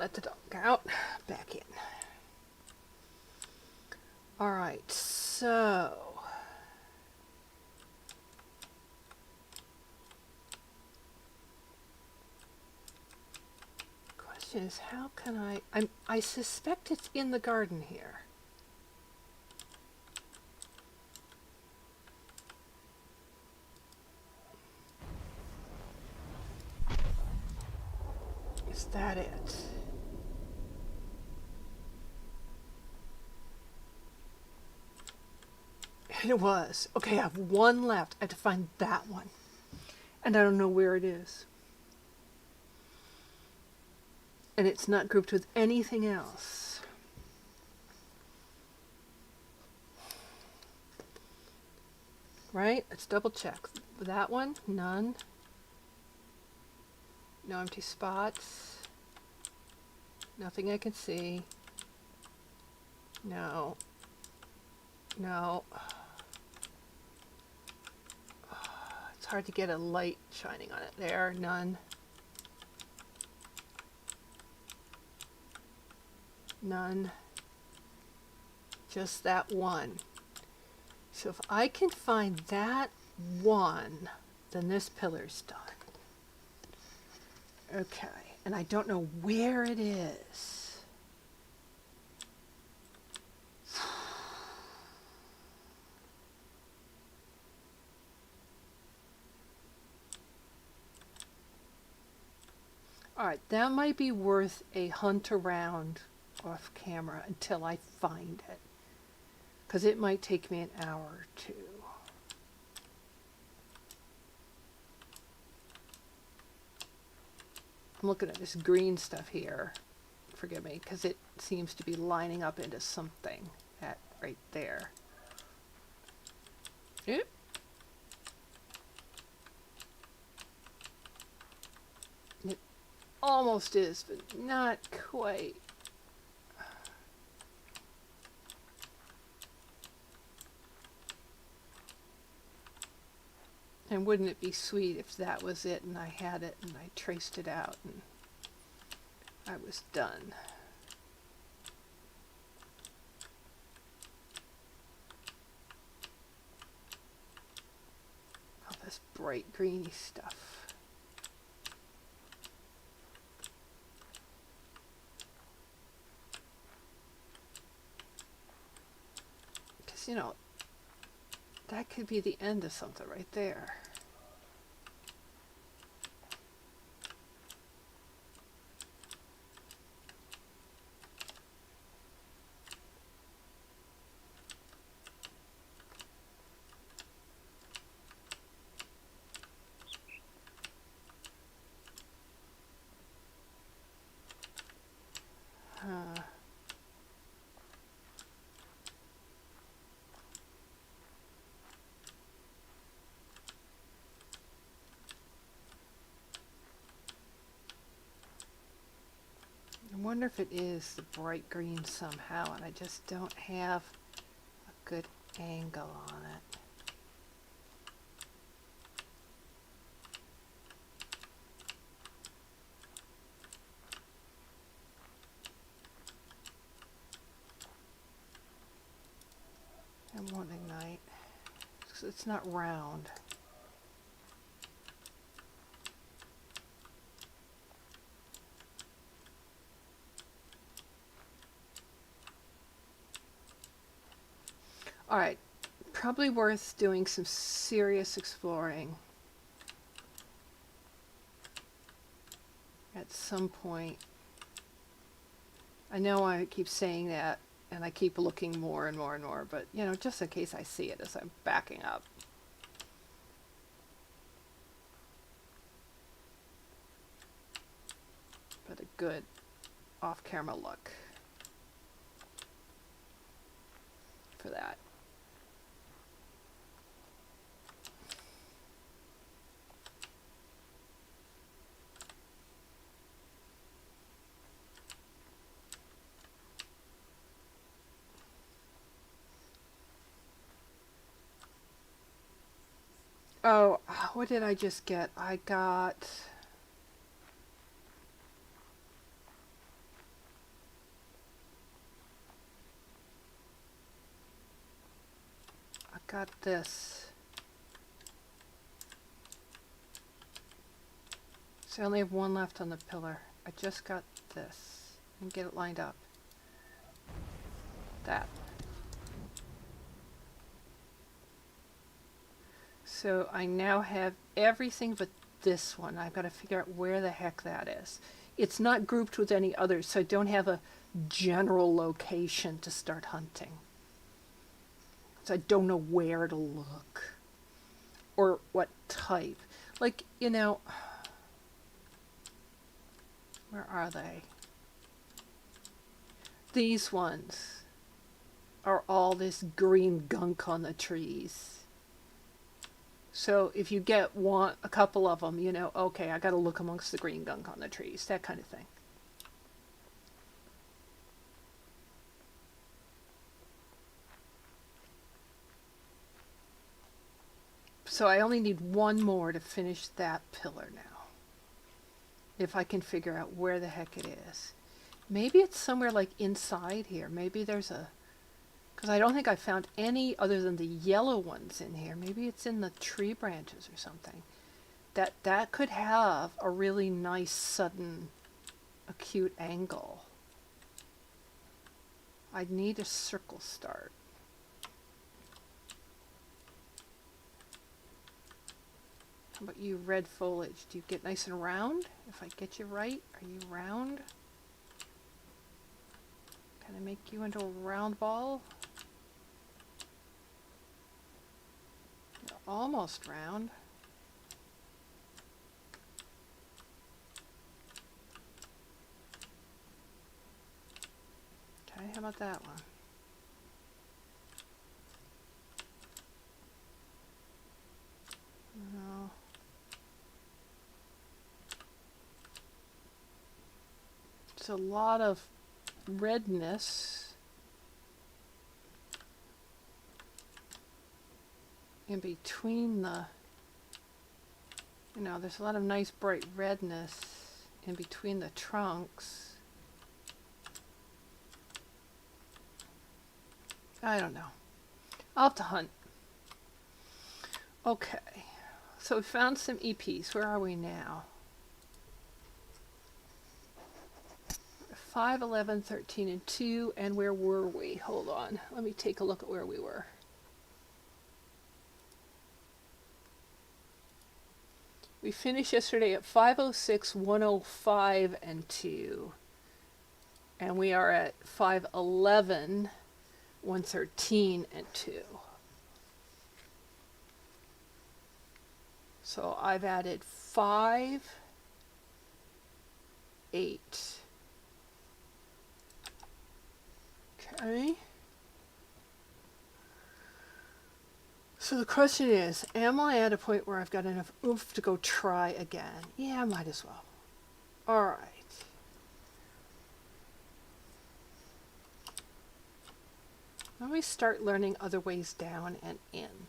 let the dog out. Back in. Alright, so... question is, how can I suspect it's in the garden here. Is that it? It was. Okay, I have one left. I have to find that one. And I don't know where it is. And it's not grouped with anything else. Right? Let's double check. That one, none. No empty spots. Nothing I can see. No. No. It's hard to get a light shining on it. There, none. None. Just that one. So if I can find that one, then this pillar's done. Okay, and I don't know where it is. All right, that might be worth a hunt around off camera until I find it, because it might take me an hour or two. I'm looking at this green stuff here, forgive me, because it seems to be lining up into something at right there. Oop. It almost is, but not quite. And wouldn't it be sweet if that was it and I had it and I traced it out and I was done. All this bright greeny stuff. Because, you know, that could be the end of something right there. I wonder if it is the bright green somehow, and I just don't have a good angle on it. It won't ignite. It's not round. Alright, probably worth doing some serious exploring at some point. I know I keep saying that, and I keep looking more and more and more, but, you know, just in case I see it as I'm backing up. But a good off-camera look for that. Oh, what did I just get? I got... got this. So I only have one left on the pillar. I just got this. And get it lined up. That. So I now have everything but this one. I've got to figure out where the heck that is. It's not grouped with any others, so I don't have a general location to start hunting. So I don't know where to look. Or what type. Like, you know, where are they? These ones are all this green gunk on the trees. So if you get a couple of them, you know, okay, I got to look amongst the green gunk on the trees, that kind of thing. So I only need one more to finish that pillar now. If I can figure out where the heck it is. Maybe it's somewhere like inside here. Maybe there's a... Because I don't think I found any other than the yellow ones in here. Maybe it's in the tree branches or something. That could have a really nice, sudden, acute angle. I'd need a circle start. How about you, red foliage? Do you get nice and round? If I get you right, are you round? Can I make you into a round ball? You're almost round. Okay, how about that one? No. It's a lot of redness in between the, you know, there's a lot of nice bright redness in between the trunks. I don't know. I'll have to hunt. Okay, so we found some EPs. Where are we now? 5, 11, 13, and 2, and where were we? Hold on, let me take a look at where we were. We finished yesterday at 506, 105, and 2. And we are at 511, 113, and 2. So I've added 5, 8. Okay. So the question is, am I at a point where I've got enough oomph to go try again? Yeah, I might as well. All right. Let me start learning other ways down and in.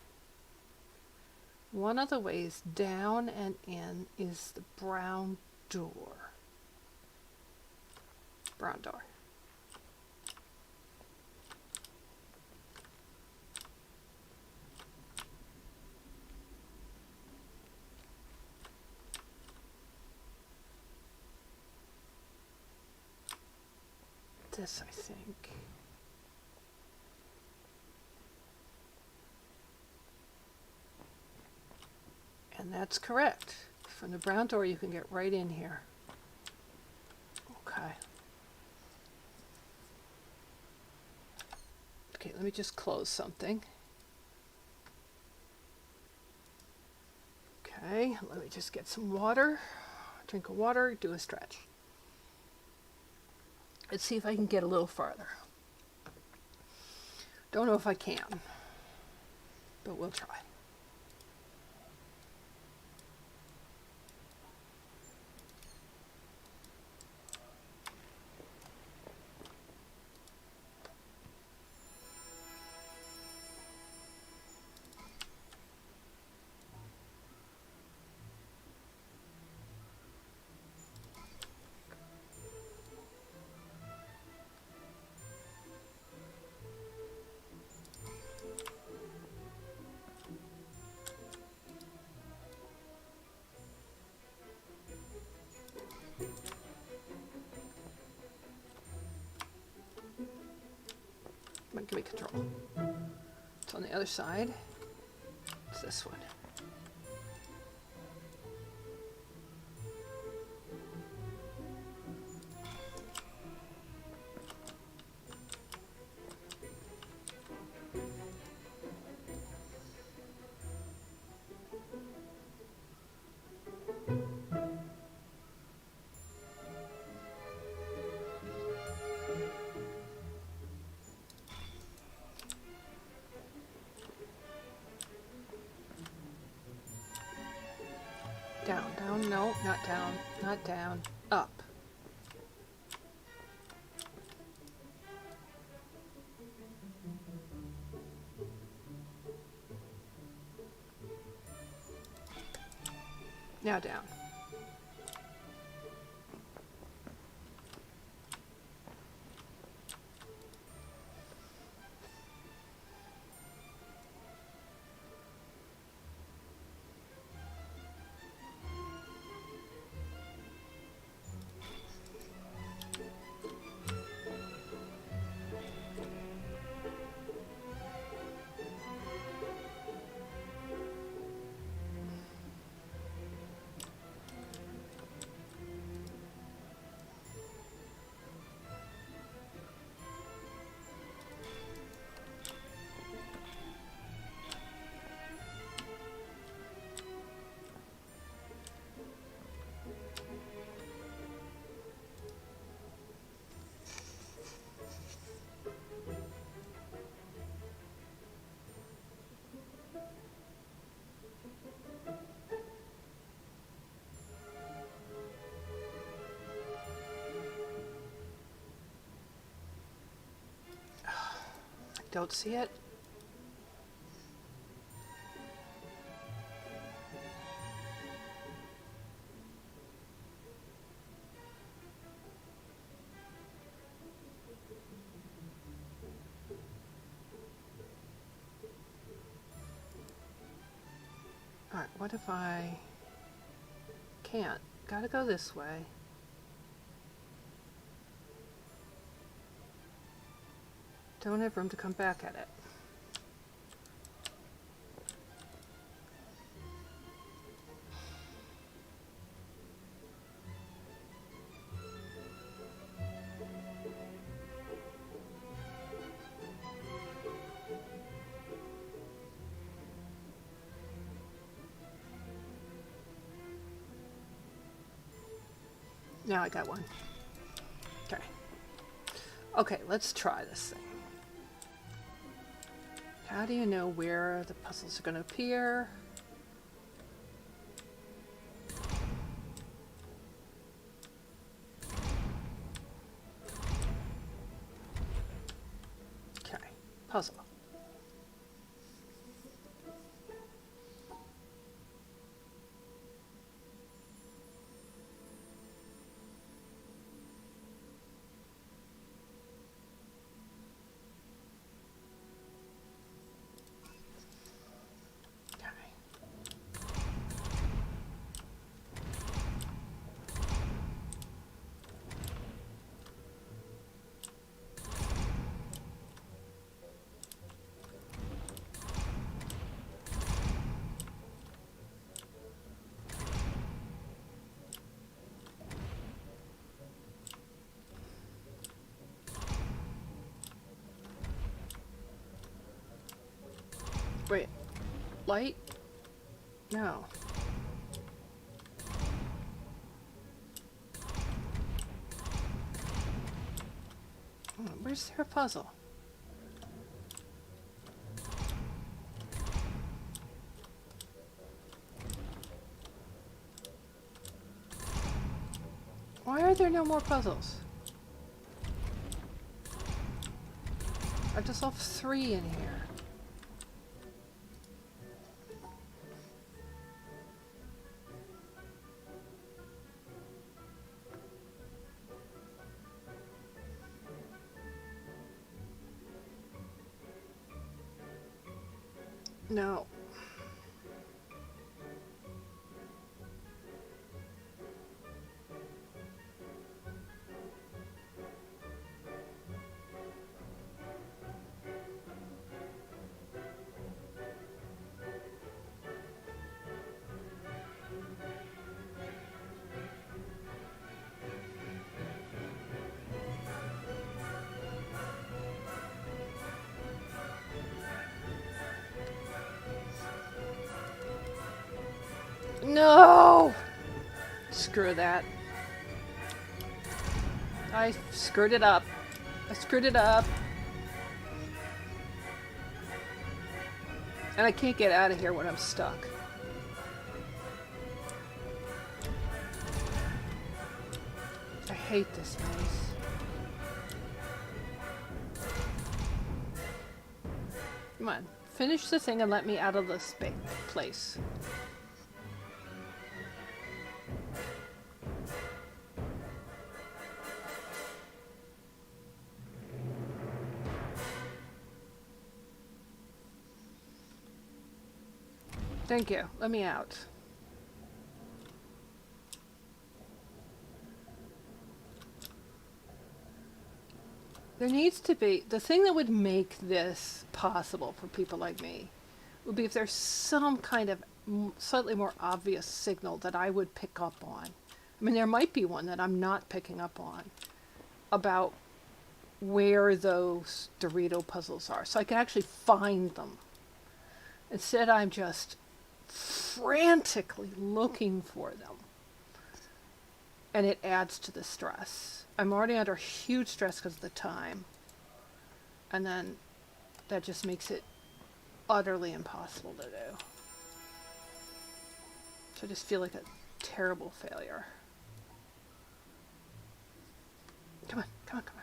One of the ways down and in is the brown door. Brown door. This, I think. And that's correct. From the brown door, you can get right in here. Okay. Okay, let me just close something. Okay, let me just get some water. Drink of water, do a stretch. Let's see if I can get a little farther. Don't know if I can, but we'll try. Come on, give me control. It's on the other side. It's this one. Down, down, no, not down, not down, up. Now down. Don't see it. Alright, what if I can't? Gotta go this way. Don't have room to come back at it. Now I got one. Okay. Okay, let's try this thing. How do you know where the puzzles are going to appear? Okay, puzzle. Wait, light? No. Where's their puzzle? Why are there no more puzzles? I just saw 3 in here. No. No! Screw that. I screwed it up. I screwed it up. And I can't get out of here when I'm stuck. I hate this maze. Come on, finish the thing and let me out of this place. Thank you. Let me out. There needs to be, the thing that would make this possible for people like me would be if there's some kind of slightly more obvious signal that I would pick up on. I mean, there might be one that I'm not picking up on about where those Dorito puzzles are, so I can actually find them. Instead, I'm just frantically looking for them. And it adds to the stress. I'm already under huge stress because of the time. And then that just makes it utterly impossible to do. So I just feel like a terrible failure. Come on, come on, come on.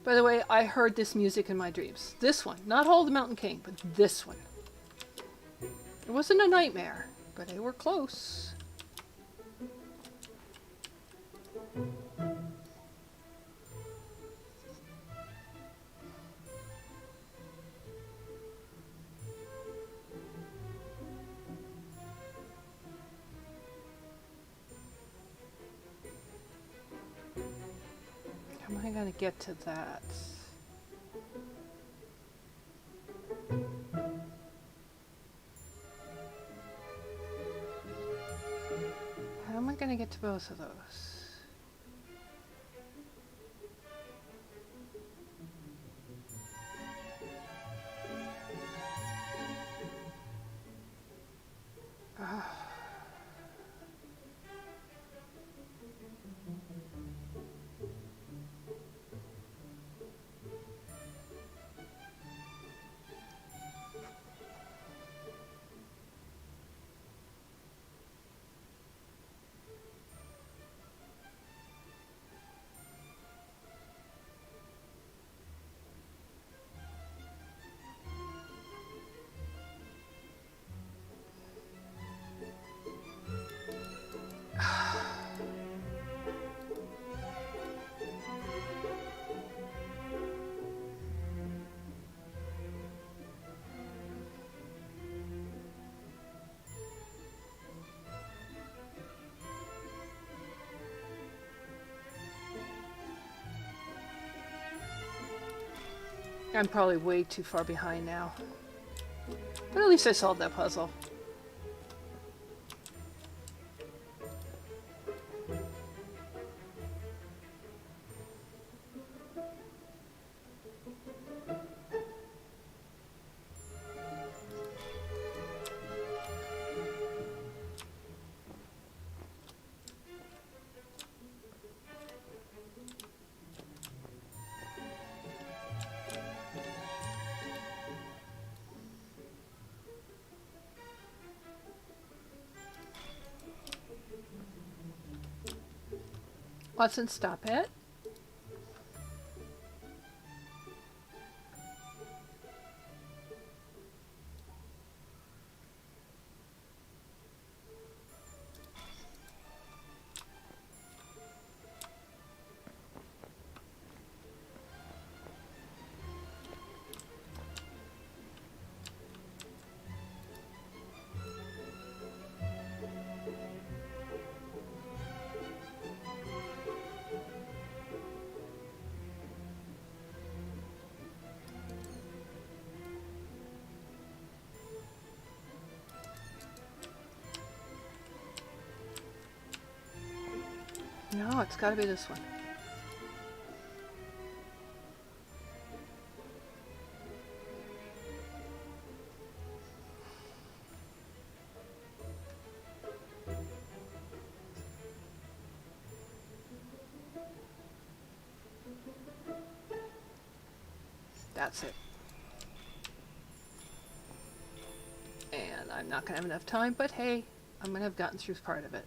By the way, I heard this music in my dreams. This one. Not Hall of the Mountain King, but this one. It wasn't a nightmare, but they were close. How am I going to get to that? How am I going to get to both of those? I'm probably way too far behind now. But at least I solved that puzzle. Watson, stop it. No, it's got to be this one. That's it. And I'm not going to have enough time, but hey, I'm going to have gotten through part of it.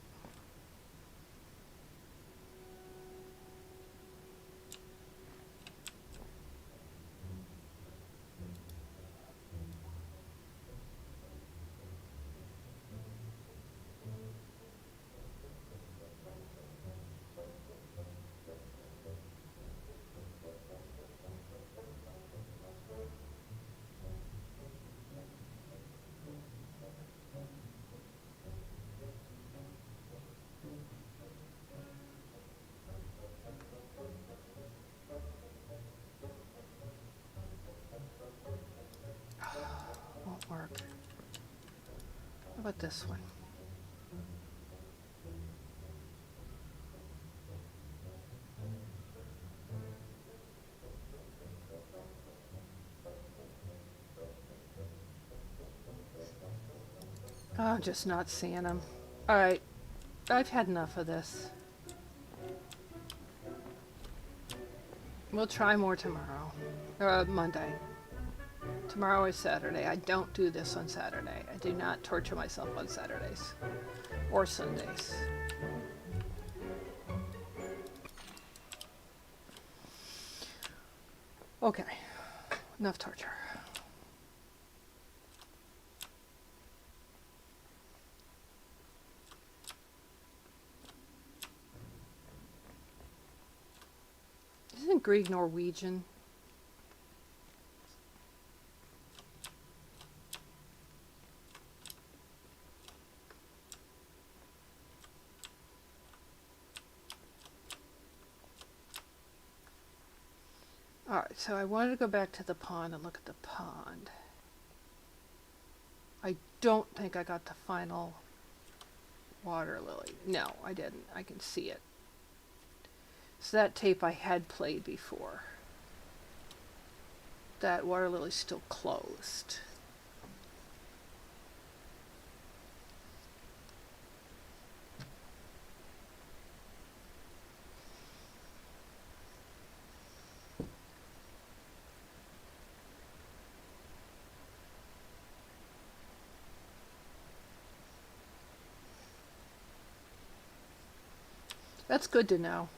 Won't work. How about this one? Oh, I'm just not seeing them. Alright, I've had enough of this. We'll try more tomorrow. Monday. Tomorrow is Saturday. I don't do this on Saturday. I do not torture myself on Saturdays. Or Sundays. Okay. Enough torture. Isn't Grieg Norwegian? Alright, so I wanted to go back to the pond and look at the pond. I don't think I got the final water lily. No, I didn't. I can see it. So that tape I had played before. That water lily's still closed. That's good to know.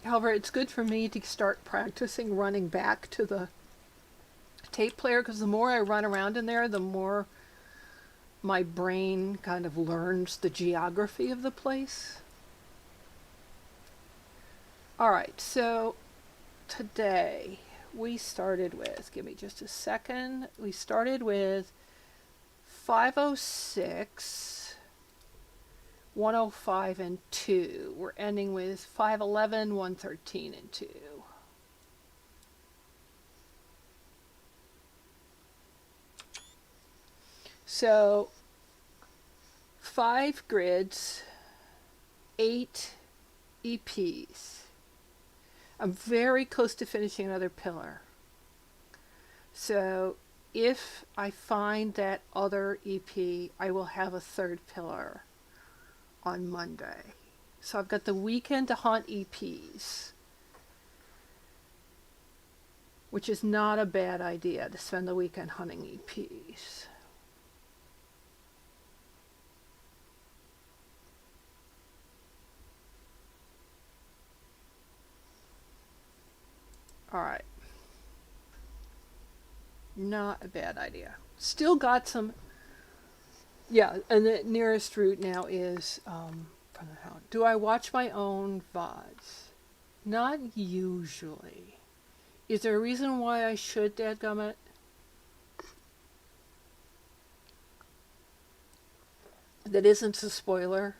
However, it's good for me to start practicing running back to the tape player, because the more I run around in there, the more my brain kind of learns the geography of the place. Alright, so today we started with, give me just a second, we started with 506, 105, and 2. We're ending with 511, 113, and 2. So 5 grids, 8 EPs. I'm very close to finishing another pillar. So if I find that other EP, I will have a third pillar on Monday. So I've got the weekend to hunt EPs, which is not a bad idea, to spend the weekend hunting EPs. Alright. Not a bad idea. Still got some. Yeah, and the nearest route now is from the hound. Do I watch my own VODs? Not usually. Is there a reason why I should, dadgummit? That isn't a spoiler?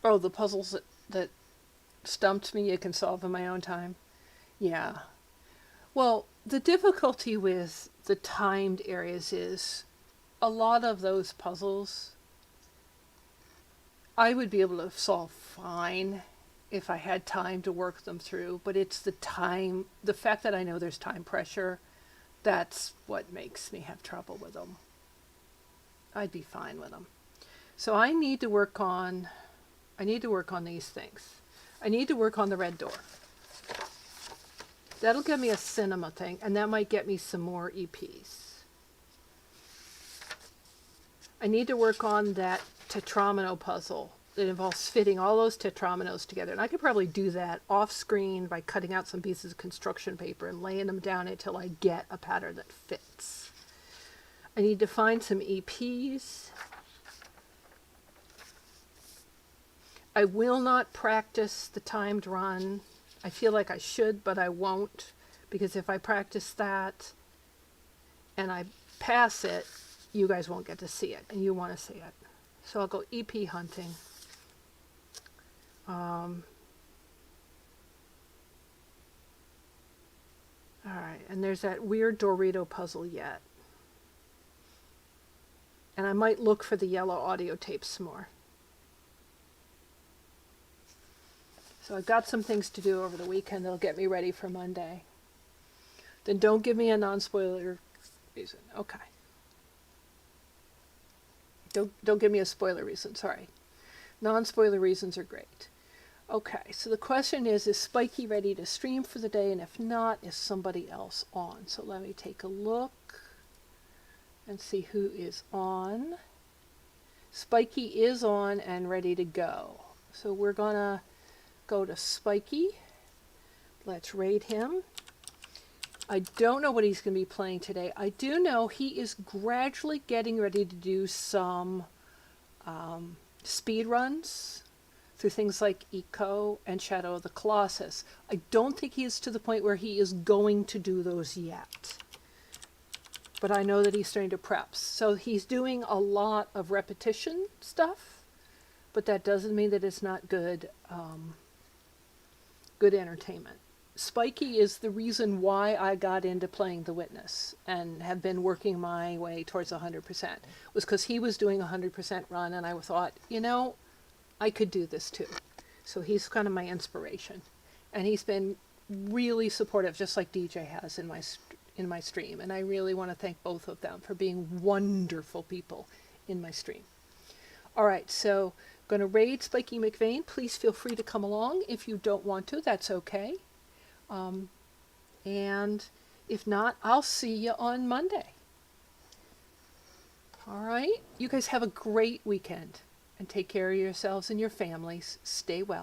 Oh, the puzzles that stumped me, you can solve in my own time. Yeah. Well, the difficulty with the timed areas is a lot of those puzzles I would be able to solve fine if I had time to work them through, but it's the fact that I know there's time pressure, that's what makes me have trouble with them. I'd be fine with them. So I need to work on these things. I need to work on the red door. That'll give me a cinema thing, and that might get me some more EPs. I need to work on that tetromino puzzle that involves fitting all those tetrominos together. And I could probably do that off screen by cutting out some pieces of construction paper and laying them down until I get a pattern that fits. I need to find some EPs. I will not practice the timed run. I feel like I should, but I won't, because if I practice that and I pass it, you guys won't get to see it, and you want to see it. So I'll go EP hunting. All right, and there's that weird Dorito puzzle yet. And I might look for the yellow audio tapes some more. So I've got some things to do over the weekend that'll get me ready for Monday. Then don't give me a non-spoiler reason. Okay. Don't give me a spoiler reason, sorry. Non-spoiler reasons are great. Okay, so the question is Spiky ready to stream for the day? And if not, is somebody else on? So let me take a look and see who is on. Spiky is on and ready to go. So we're gonna go to Spiky. Let's raid him. I don't know what he's going to be playing today. I do know he is gradually getting ready to do some speed runs through things like Eco and Shadow of the Colossus. I don't think he is to the point where he is going to do those yet. But I know that he's starting to prep. So he's doing a lot of repetition stuff, but that doesn't mean that it's not good, good entertainment. Spiky is the reason why I got into playing The Witness and have been working my way towards 100%. Was because he was doing a 100% run, and I thought, you know, I could do this too. So he's kind of my inspiration. And he's been really supportive, just like DJ has in my stream. And I really want to thank both of them for being wonderful people in my stream. All right, so I'm going to raid Spiky McVeigh. Please feel free to come along. If you don't want to, that's okay. And if not, I'll see you on Monday. All right? You guys have a great weekend and take care of yourselves and your families. Stay well.